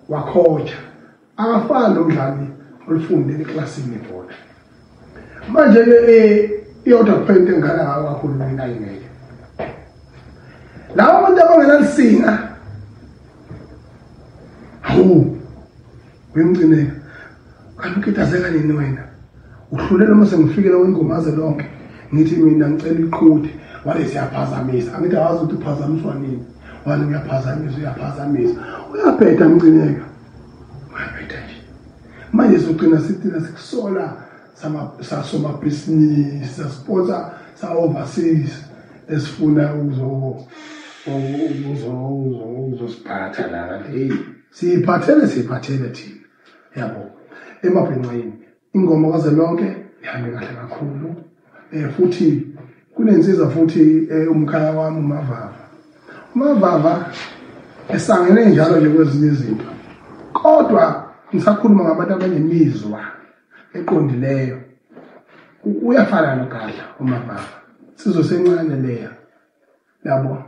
A: wakhoja akafani nomdlali olifundele eklasini ebhola. Manje ke iyodwa point engana ngayo kakhulu mina ngeke lawo abantu abangenalisinga wemgcine kanukithazeka nini wena uhlulele uma sengifikela wengomaze lonke ngithi mina ngicela iqhudi wale siyaphazamisa angithi awazi ukuthi uphazamiswa nini wale uyaphazamisa uyaphetha mgcineka uyaphetha nje manje sogcina sithina sikusola sasoma business sponsor sa overseas esifuna uzosiphatha la hey siphathele thina yabo emabhenqweni ingoma kazwelonke ihambe kahle kakhulu futhi kunensiza futhi umkhaya wami umavava esangene njalo nje kwezinye izinto kodwa ngisakhuluma ngabantu abanemizwa eqondileyo uyafana noGadla umavava sizosencane leya yabo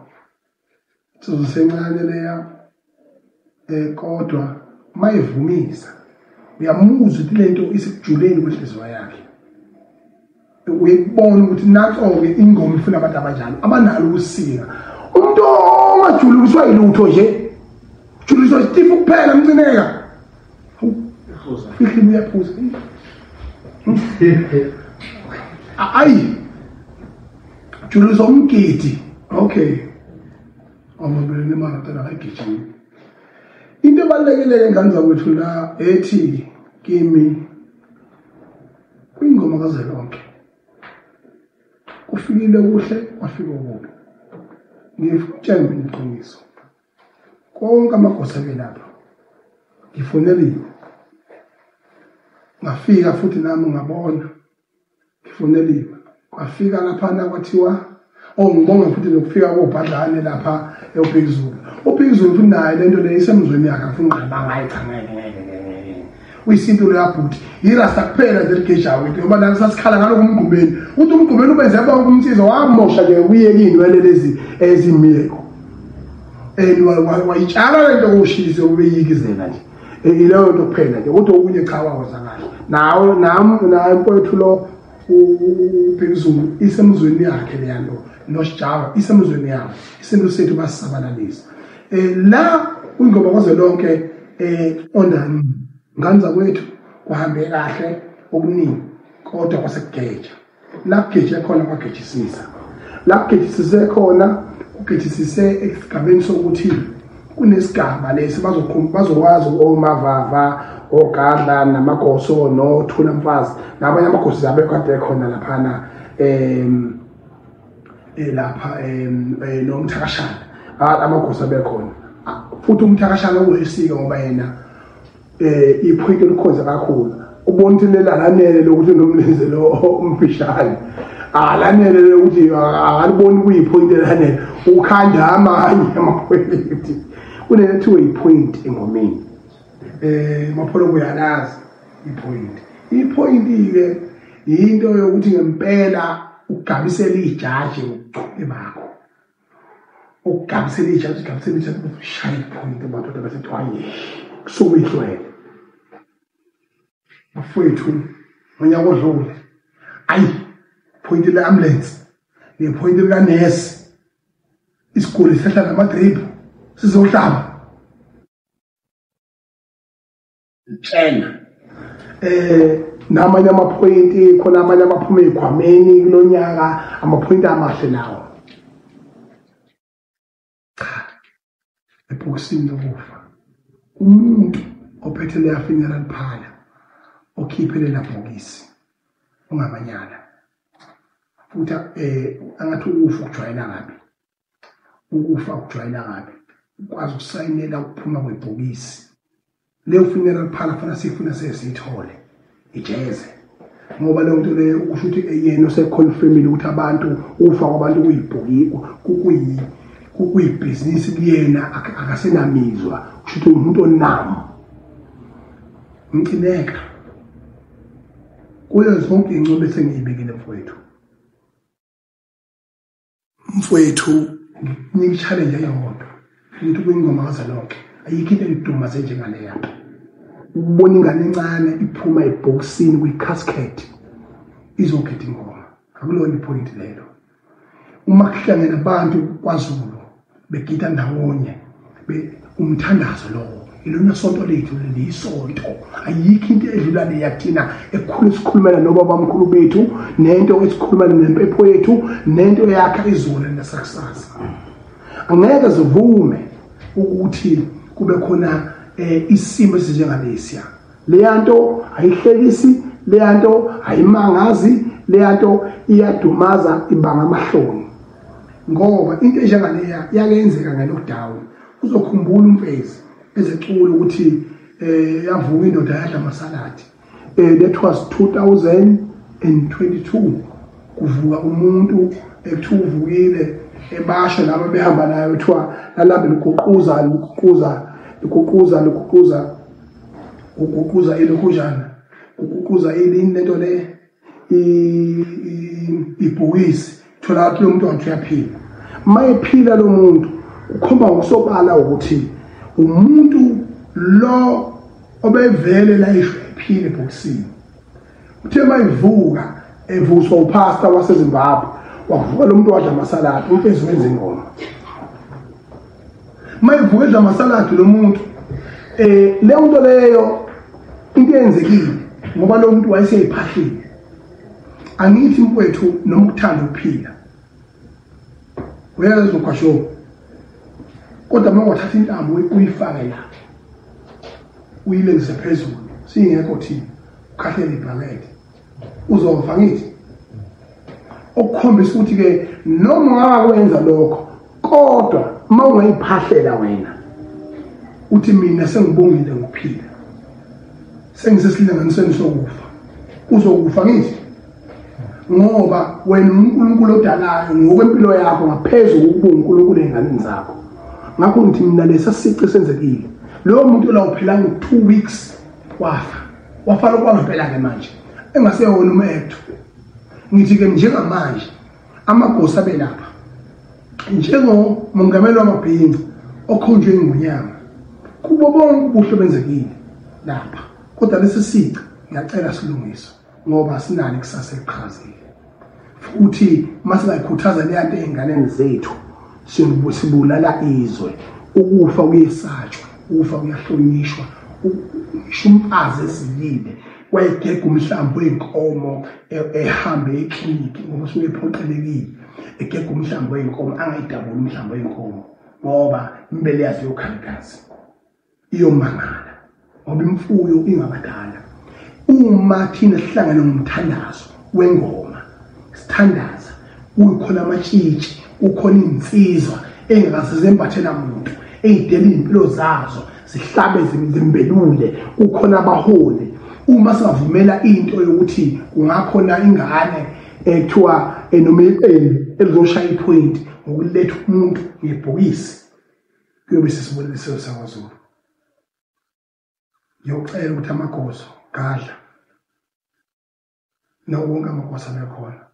A: sizosencane leya kodwa mayivumisa uyamuzwa ukuthi lento isikujuleni kwenhliziyo yakhe uyibona ukuthi nanso-ke ingoma ifuna abantu abanjalo abanalo ukusinga umuntu ongajuliswa yilutho nje juliswa isitifo kuphela mcineka fihlimi uyaphuza ayi juliswa umgidi okay amabeleni emangatana kayigijimi. Into ebalulekile ngane zakwethu la ethi kimi kwingoma kazwelonke kufikile kuhle kwafika okubi. Ngifutshela mina iqiniso konke amagosa belapha ngifoneliwe ngafika futhi nami ngabona ngifoneliwe kwafika lapha kwathiwa ngibonga futhi lokufika koBhadlane lapha ephezulu futhi naye lento le isemzweni yakhe afuna uqaba ngayo cha ngeke uyisinto leyabhuti irasta kuphela deligeja wethu ngoba la sasikhala ngalo kumgqumeni uthi umgqumeni ubenze aba umthizo wamosha nje uyekini welelezi ezimiyeko wayitshala lento kushise ubeyikizela nje ileyo nto kuphela nje kodwa okunye cha wawenza kahle nawe naye mfowethu lo uphezulu isemzweni yakhe leyanto noSijaba isemzweni yakhe isinto sethu basisabalalisa la ingoma kazwelonke ondani ngane zakwethu kuhambe kahle okuningi kodwa kwasekugeja la kugeja khona kwagejisisa la kugejisise khona ugejisise esigabeni sokuthi kunesigaba lesi bazokwazi omavava oGadla namagoso noThula Mfazi nabanye amagosi zabe kade khona laphana lapha nomthakashana amagosi abekhona futhi umthakashana uyisika ngoba yena iphoyinti elikhoza kakhulu ubona ukuthi lelanele lokuthi nomlenze lo umfishane alanele ukuthi akaliboni kuyiphoyinti elanele ukhanda amanye amaphoyinti kunethiwe ipoint engomeni mapholo kuyalazi ipoint ke into yokuthi ngempela ugabisela ijaji uqoqe bakho ugabisela ijaji ushaya ipoint abantu abasethwaye kusokuyihlwele mfowethu manyako odlule ayi point le ambulance le point le nurse isiguli sehla namadrip sizohlaba tshena namanye amaphoyinti khona amanye amaphuma ezikhwameni kulonyaka amaphoyinti amahle nawo ebhokisini lokufa umuntu ophethe le funeral parlor okhiphele la bhokisi ungamanyala futhi angathi ukufa ukujwayela kabi ukwazi ukusayinela ukuphuma kwebhokisi leyo funeral parlor fana sifuna sesithole ijeze ngoba leyo nto leyo ukusho ukuthi yena oseconfirmile ukuthi abantu ufa kwabantu kuyibhokisi kuyibhizinisi kuyena akasenamizwa kusho umuntu onamo ngicineka kuyo zonke incobo esengiyibekile mfowethu nginika challenge eyodwa into kwingoma kazalonke ayikho into engidumaze njengale yakhe ubona ingane encane iphuma ebhokisini kwi-casket izokhetha ingoma akulona ipoint lelo uma kuhlangene abantu kwaZulu begida ndawonye umthandazo lowo ilona sonto lethu liyisonto ayikho into edlula le yathina ekhulu sikhulumela nobaba bamkhulu bethu nento esikhulumela nempepho yethu nento yakha izolo nesakusasa angeke zivume ukuthi kube khona isimo esinjengalesiya leyanto ayihlekisi leyanto ayimangazi leyanto iyadumaza ibanga amahloni ngoba into enjengaleya yakenzeka ngelockdown uzokhumbula umfezi ezecula ukuthi yavuka indoda yadla amasaladi that was 2022 kuvuka umuntu ethuvukile ebasha laba behamba nayo ethiwa lalambe ukuquza elokhujana ukuquza elini lento le ibhokisi thola ukuthi lo muntu wathi uyaphila mayephila lo muntu ukhomba ngosobala ukuthi umuntu lo obevele la iphile ebhokisini uthe mayivuka evuswa upastor waseZimbabwe wavuka lo muntu wadla amasaladi umfezi wenza ingoma mayivuka edla amasaladi lo muntu le nto leyo into eyenzekile ngoba lo muntu wayeseyiphahlile angithi mfowethu noma ukuthanda ukuphila uyazi ukwasho kodwa uma wathatha intambo uyifake la uyilengise phezulu singekho thina ukhahlele ibhakede uzofa ngithi okukhombisa ukuthi ke noma ungakwenza lokho kodwa uma ungayiphahlela wena uthi mina sengibongile ngokuphila sengisesilinganisweni sokufa uzokufa ngithi ngoba wena uNkulunkulu odalayo ngokwempilo yakho ngaphezulu ubuNkulunkulu enganeni zakho ngakho ngithi mina lesasici senzekile lo muntu la uphela ngo2 weeks wafa lokwangaphela ke manje engaseyona umethu ngithi ke njengamanje amagosa belapha njengomongameli wamabhinqa okhonjwe ngonyama kubo bonke ubuhle benzekile lapha kodwa lesisici ngiyacela silungiswe ngoba sinani kusasa eqhazile futhi masingayikhuthaza leyanto einganeni zethu sibulala izwe ukufa kuyesatshwa ukufa kuyahlonishwa umfazi esilile wayegega umhlambo wenkomo ehambe ekliniki ngoba usuke ephoqelekile egega umhlambo wenkomo angayidabula umhlambo wenkomo ngoba imbele yakhe yokhankazi iyomangala ngoba imfuyo ingabadala uma thina sihlangana ngomthandazo wengoma sithandaza ukhona amatshitshi ukhona insizwa engakasizembathela umuntu eyidela impilo zazo sihlabe zimbelule ukhona abaholi uma singavumela into yokuthi kungakhona ingane ekuthiwa enomeli elizoshaya ipoint ngokuletha umuntu ngebhokisi kuyobe sesibonisiwe sakwaZulu yocela ukuthi amagoso gadla nawo wonke amagosa akhona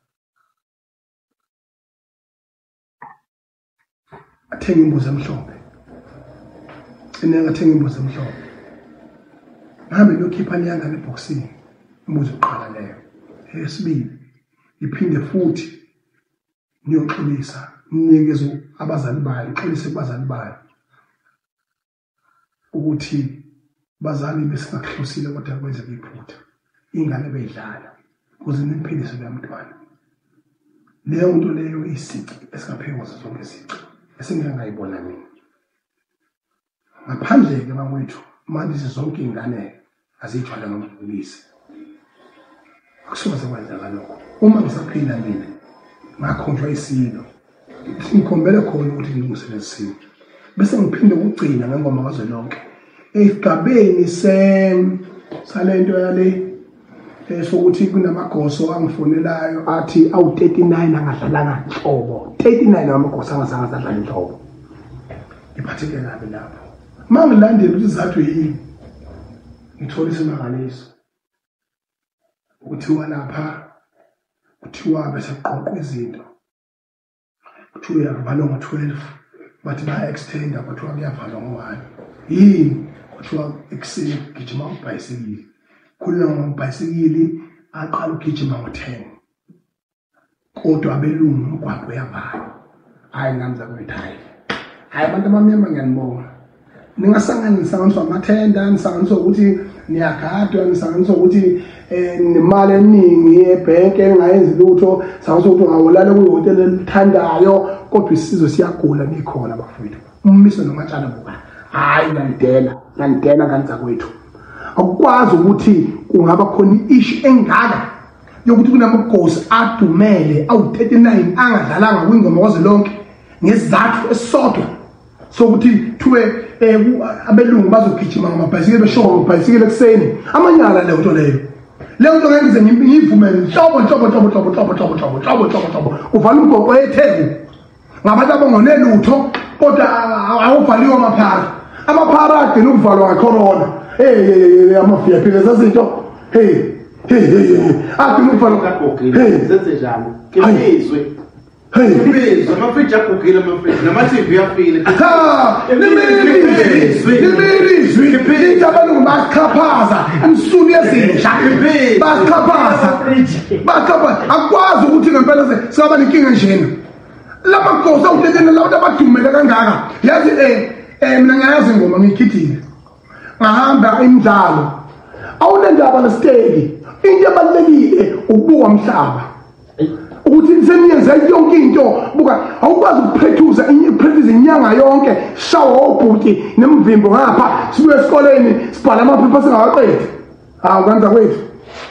A: athenga imbuzi emhlophe athenga imbuzi emhlophe ngabe lokhipha niyangana ebhokisini imbuzi oqala leyo eyesibili iphinde futhi niyoxolisa ninikeze abazali bayo ixolise kubazali bayo ukuthi bazali besingakuhlosile kodwa kwenzeka iphutha ingane beyidlala ukuze niphilise lo mntwana leyo nto leyo isici esingaphekwa zonke isici esingangayibona mina ngaphandle ke bawethu manje zonke ingane azijwala ngomfundisi akusoze kwenzeka lokho uma ngisaphila mina ngakhonjwa isilo ngikhombele khona ukuthi ngilungiselele bese ngiphinde ukugcina ngengoma kazwelonke esigabeni salento yale sokuthi kunamagoso angifonelayo athi awu 39 angadlalanga inhlobo 39 amagoso angazange adlala inhlobo iphatheke kabi lapho. Uma ngilandela ukuthi izathu yini ngithola isimangaliso ukuthiwa lapha kuthiwa bese qoqwa izinto kuthiwa uyavalwa ngo-12 bathi baya-extenda kuthiwa kuyavalwa ngo-1 yini kuthiwa ekuseni kugijima ngobhayisikili khulula ngobhayisikili aqala ukugijima ngo-10 kodwa abelungu umgwaqo uyavalwa hayi ngamza kwethu hayi abantu abamnyama ngiyanibonga ningasanganiswa amathenda nisanganiswa ukuthi niyagadwa nisanganiswa ukuthi nemali eningi ebhenki engayenzi lutho sanganiswa ukuthi ungawolala kuyihotela elithandayo kodwa isizwe siyagula nikhona bafowethu ummiso nomatshana buka hayi ngandela nganza kwethu akukwazi ukuthi kungaba khona issue engaka yokuthi kunamagosi adumele awu-39 angadlalanga kwingoma kwazwelonke ngesizathu esisodwa sokuthi thiwe abelungu bazogijima ngamabhayisikili beshoka ngobhayisikili ekuseni amanyala leyo nto ngeke ngize ngiyivumele nhlobo uvala umgoqo etheku ngabantu abangonelutho kodwa awuvaliwe amaphara agcina ukuvalwa ngecorona ama-VIP leza zinto agcina ukuvalwa
B: Imizwa amafriji agugile amafriji nama-TV afile.
A: Nimizwi abantu basixhaphaza imsulu yezinja basixhaphaza akwazi ukuthi ngempela singaba nenkinga njena lamagosi awutetene labantu abadumele kangaka yazi mina ngiyayazi ingoma ngiyikhithile ngahamba imidlalo awunendaba nesiteki into ebalulekile ukubuka umhlaba ukuthi seniyenza yonke into buka awukwazi ukuprethuza inyanga yonke shawa obhuti nemvimbo ngapha sibuye esikoleni sibhala amaphepha singawaqedi kanza kwethu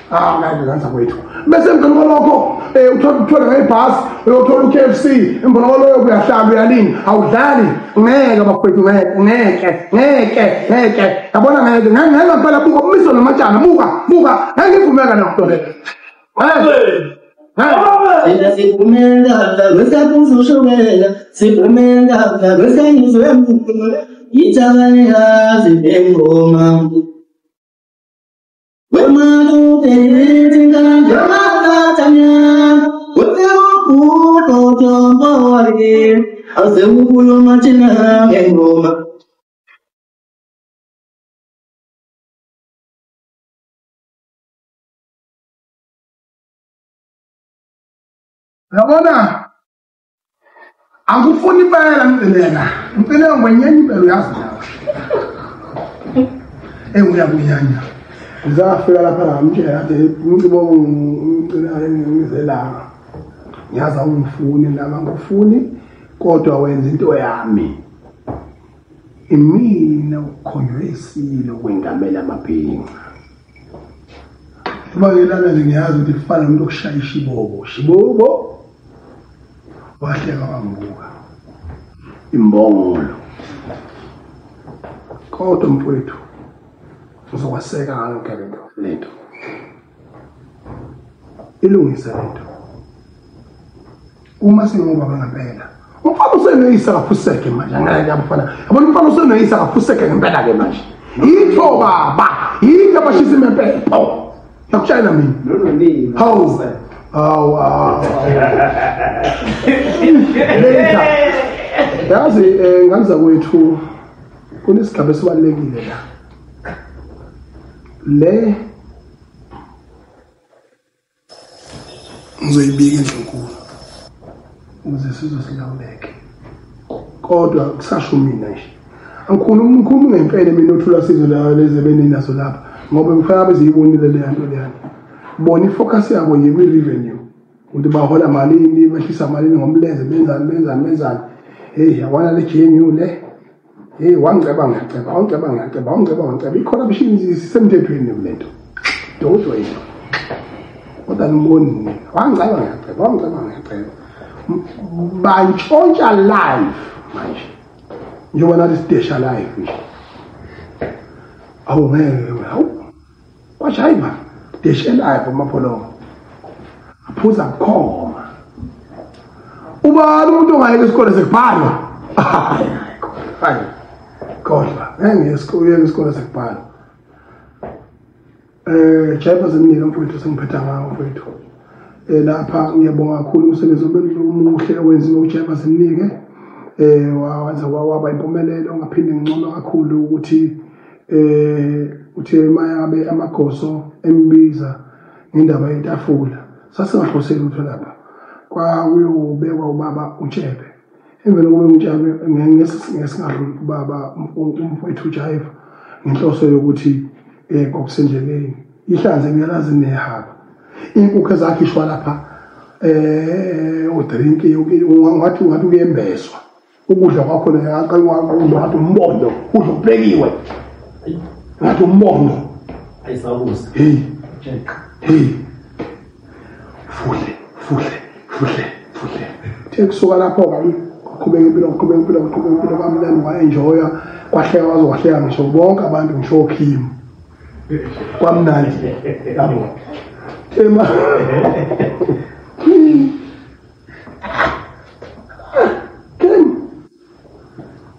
A: kanza kwethu bese emveni kwalokho uthola ngebhasi uyothola u-KFC emveni kwaloyo kuyahlala uyalini awudlali ngeke bafowethu ngeke yabona ngeke ngempela buka umiso namatshana buka ngeke ngivumeka nento leyo
C: Sipumenda, wesa kuzushobela, sipumenda, wesa nyuzwemu, itaganira zibengoma. Wemanu teretinga, jamana tanya, wetemu kuto tombori, asemu machina ngengoma.
A: Yabona akufuni impela ngicela ngwenyanya impela uyazi nawe uyakunyanya ngizafika lapha ngamtshela ade ngicibonga ngicela ngizelanga ngiyazi awungifuni lama ngifuni kodwa wenza into yami imina ukhonywe isilo kwengamela amabhinqa kubangelana nje ngiyazi ukuthi kufana nomuntu okushaya shibobo wahleka wangibuka imbongolo kodwa mfowethu uzokwaseka ngakho lento ilungisa lento uma singoba ngempela umfana usenoyisa kaphuseke manje angeke abafana yabona umfana usenoyisa kaphuseke ngempela ke manje yitho baba yinto abashisa impepho yakushayela mina hawu yazi nganza kwethu kunesigaba esibalulekile la le ngizoyibika endlenkulu ukuze sizosilawuleke kodwa kusasho mina nje angikhulumi ngempela mina othula sizo la leze beninaso lapha ngoba ngifuna beziyibonile le nto leyana bona ifocus yabo yikwi revenue ukuthi bahola malini behlisa malini ngomlenze benzani yabona le GNU le wangiceba ngiyaceba i-corruption isemthethweni kulento dodwa yini kodwa ngiboni wangiceba ngiyaceba bantshontsha live manje njengoba nathi sidesha live nje washayiba deshe live amapholongo aphuza khoma ubani umuntu ongayeke isikole sekubhalwa hayi kodwa ngiyesikoleni isikole sekubhala Jaiva Zemnike mfowethu sengiphetha ngawo mfowethu lapha ngiyabonga kakhulu umsebenzi omuhle owenziwe uJaiva Zemnike wawenza waba impumelelo ngaphinde ngcono kakhulu ukuthi uthe mayabe amagoso embiza indaba yetafula sasingahloseli utho lapha kwakuyobekwa ubaba uTshebe emveni kokuba uTshebe ngesingadluli ubaba umfowethu uJaiva inhloso yokuthi kokusendleleni ihlanze ngiyalazi nehaba inkukhu ezakhishwa lapha udrink ngathi kuyembeswa ukudla kwakho ngathi umbondo udla ubhekiwe ngathi umbondo
C: ayisabuza
A: hey fuhle kusuka lapho qhubeka impilo kamnandi waenjoya kwahleka wazohleka ngisho bonke abantu ngisho Kim kwamnandi yabo tema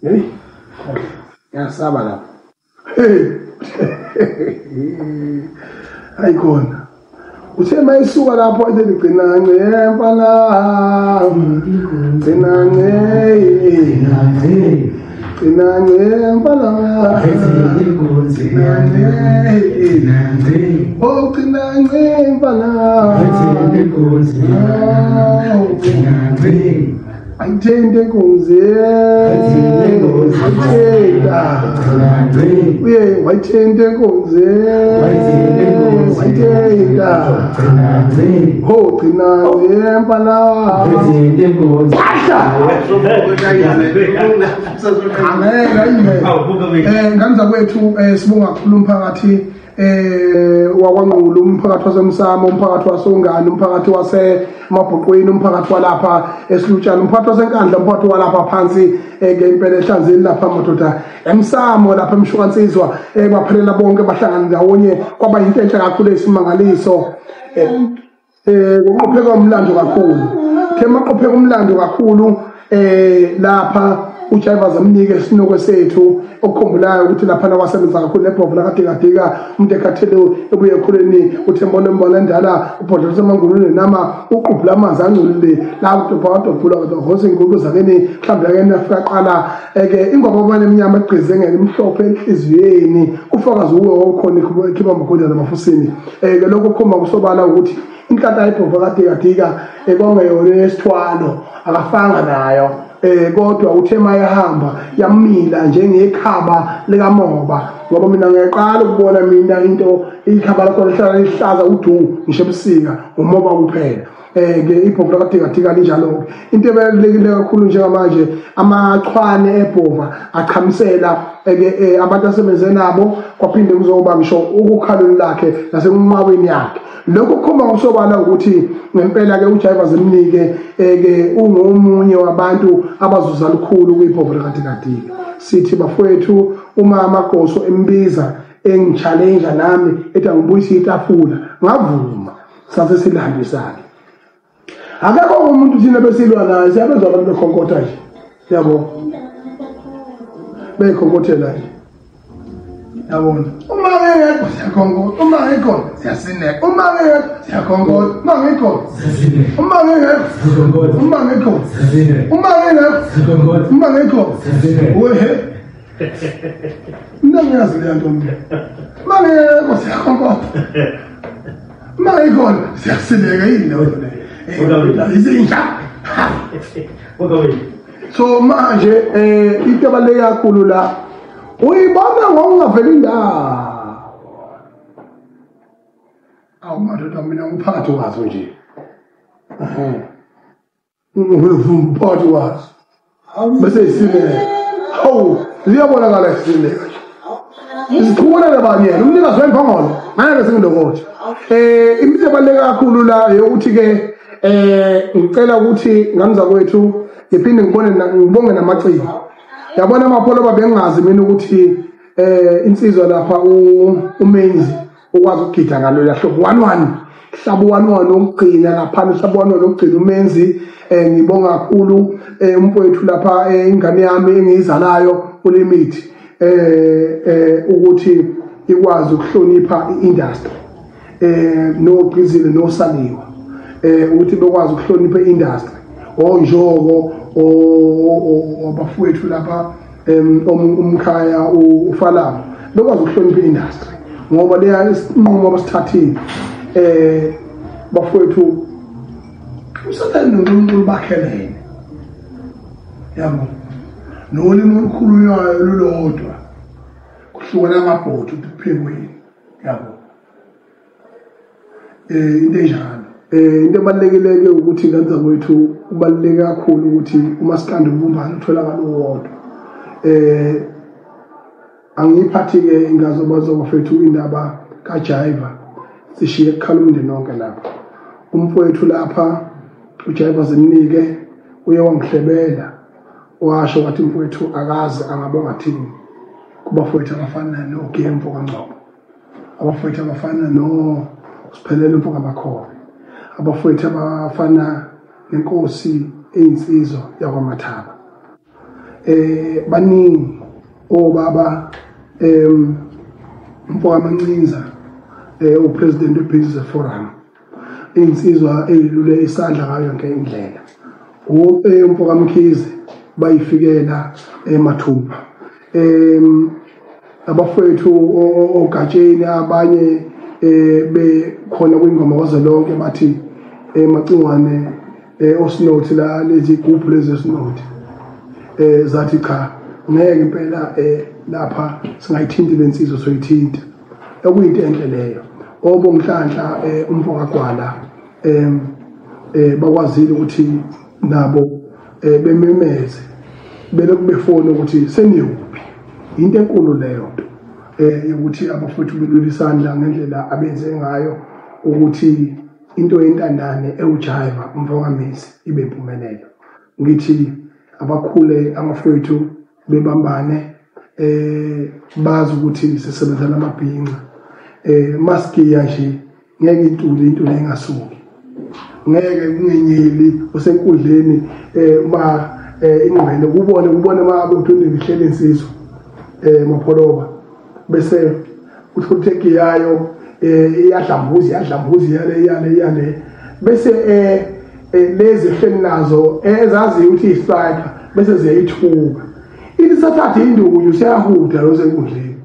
A: hey yasaba lapho ayikona uthe mayisuka lapho ethi ligcina ngempala gcina ngempala ayithende enkunzi wayithende enkunzi ho gcina ngempala nganza kwethu sibonga kakhulu umphakathi wakwaNgqulu umphakathi wasemsamo umphakathi wasongani umphakathi wasemabhuqweni umphakathi walapha esilutshana umphakathi wasenkandla umphakathi walapha phansi ngempela ehlanzeni lapha madoda emsamo lapha emshukansizwa baphelela bonke bahlangana ndawonye kwaba into enhle kakhulu esimangaliso uqopheka umlando kakhulu maqopheka umlando kakhulu lapha uJaiva Zemnike isinoko sethu okukhumbulayo ukuthi lapha nakwasebenza kakhulu lebhovu lakadikadika umuntu ekhathele ebuye ekhuleni uthembona endala ubhodlo semangulweni nama uqubhula amanzi angcolile la ubhodlo hose ingulu zakeni mhlawumbe yakena afaqala ingoba abanye eminyama egqize ngelimhlophe enhliziyweni ufakazi uwe okhona ekhipha amagoda namafusini lokho kukhomba kusobala ukuthi inhlata yebhovu lakadikadika kwangeyona esithwalo akafanga nayo kodwa uthe mayahamba yamila njengekhaba likamoba ngoba mina ngiqala ukubona mina into ikhaba lakho lihlala lihlaza udu ngisho ebusika umoba kuphela ibhovu lakadikadika linjalo into ebalulekile kakhulu njengamanje amachwane ebhova aqhamisela abantu asebenze nabo kwaphinde kuzoba ngisho ukukhalweni lakhe nasenqaweni yakhe lokho kukhomba ngosobala ukuthi ngempela ke uJaiva Zemnike ungomunye wabantu abazuza lukhulu kwibhovu lakadikadika sithi bafowethu uma amagoso embiza engichallenge nami ethi angibuyise itafula ngavuma sase silambisana akekho umuntu thina besilwa naye siyabezwa abantu bekhonkotha nje yabo bekhonkotela nje yabona uma ngeke siyakhonkola uma ngeke siyasineka uma ngeke siyakhonkola uma ngeke siyasineka uma ngeke siyakhonkola uma ngeke siyasineka uma ngeke siyakhonkola uma ngeke siyasineka wehe ndangazi le nto uma ngeke siyakhonkola uma ngeke siyasineka yini le izinja so manje into abaleka kakhulu la uyibona ngokungaveli ndawo madoda mina ngiphathi wazo nje ngiphathi wazo bese isineke hawu ziyabonakala isineke isikhumula labanye umnikazi wemphongolo ngeke singilokothe impilo ebaluleke kakhulu la yokuthi ke ngicela ukuthi ngamza kwethu ngiphinde ngibonge namaciko yabona amapholo babengazi mina ukuthi insizwa lapha umenzi ukwazi ukugida ngalo yahlobo 11 hlabuwano nokugcina lapha hlabuwano nokugcina umenzi ngibonga kakhulu umfowethu lapha ingane yami engiyizalayo uLimit ukuthi ikwazi ukuhlonipha iindustry nogqizile nosaliwa ukuthi bekwazi ukuhlonipha iindustry onjoko abafowethu lapha umkhaya ufalamo bekwazi ukuhlonipha iindustry ngoba leya isinqumo abasithathile bafowethu usathanda noNkulunkulu bakhelene yabo nolimi olukhulunywayo lulodwa kuhlukana amabhodi ukuphekweni yabo into enjalo into ebalulekile ukuthi ngandza kwethu kubaluleke kakhulu ukuthi uma siqanda ubumbano utholakala uwodwa angiyiphathi ke ingazobazo bafethu indaba kaJaiva sishiye ekhala umndeni wonke lapha umfowethu lapha uJaiva zimnike uye wangihlebela washo wathi mfowethu akazi angabonga thini kubafowethu abafana noGempo kaNgcobo abafowethu abafana noSiphelele Mfoka Makhowe abafowethu abafana nenkosi eyinsizwa yakwaMathaba baningi obaba Mfoka Mancinza upresident weBusiness Forum insizwa eyilule isandla ngayo yonke indlela Mfoka Mkhize bayifikela eMathupha abafowethu ogatsheni abanye bekhona kwingoma wazolonke bathi Macingwane oSnothi la lezi group lezi Snothi zathi cha ngeke impela lapha singayithinti lensizwe soyithinta okuyinto enhle leyo obonhlanhla umfoka Gwala bakwazile ukuthi nabo bememeze belokhu befona ukuthi seniyuphi into enkulu leyo ukuthi abafowethu belula isandla ngendlela abenze ngayo ukuthi into yentandane eUJaiva Mfoka Mesi ibe impumelelo ngithi abakhule amafowethu bebambane bazi ukuthi sisebenza lamabhinqa maskiya nje ngeke into engasuki ngeke kungenyeli usenkundleni uma ingqele kubone mabe uthunde ngihlele insizwa mapholoba bese uthuthe yayo iyadlambuzi yale bese lezi hleli nazo ezazi ukuthi istrike bese ziyayithuka ilisathatha induku useyahuda losenkundleni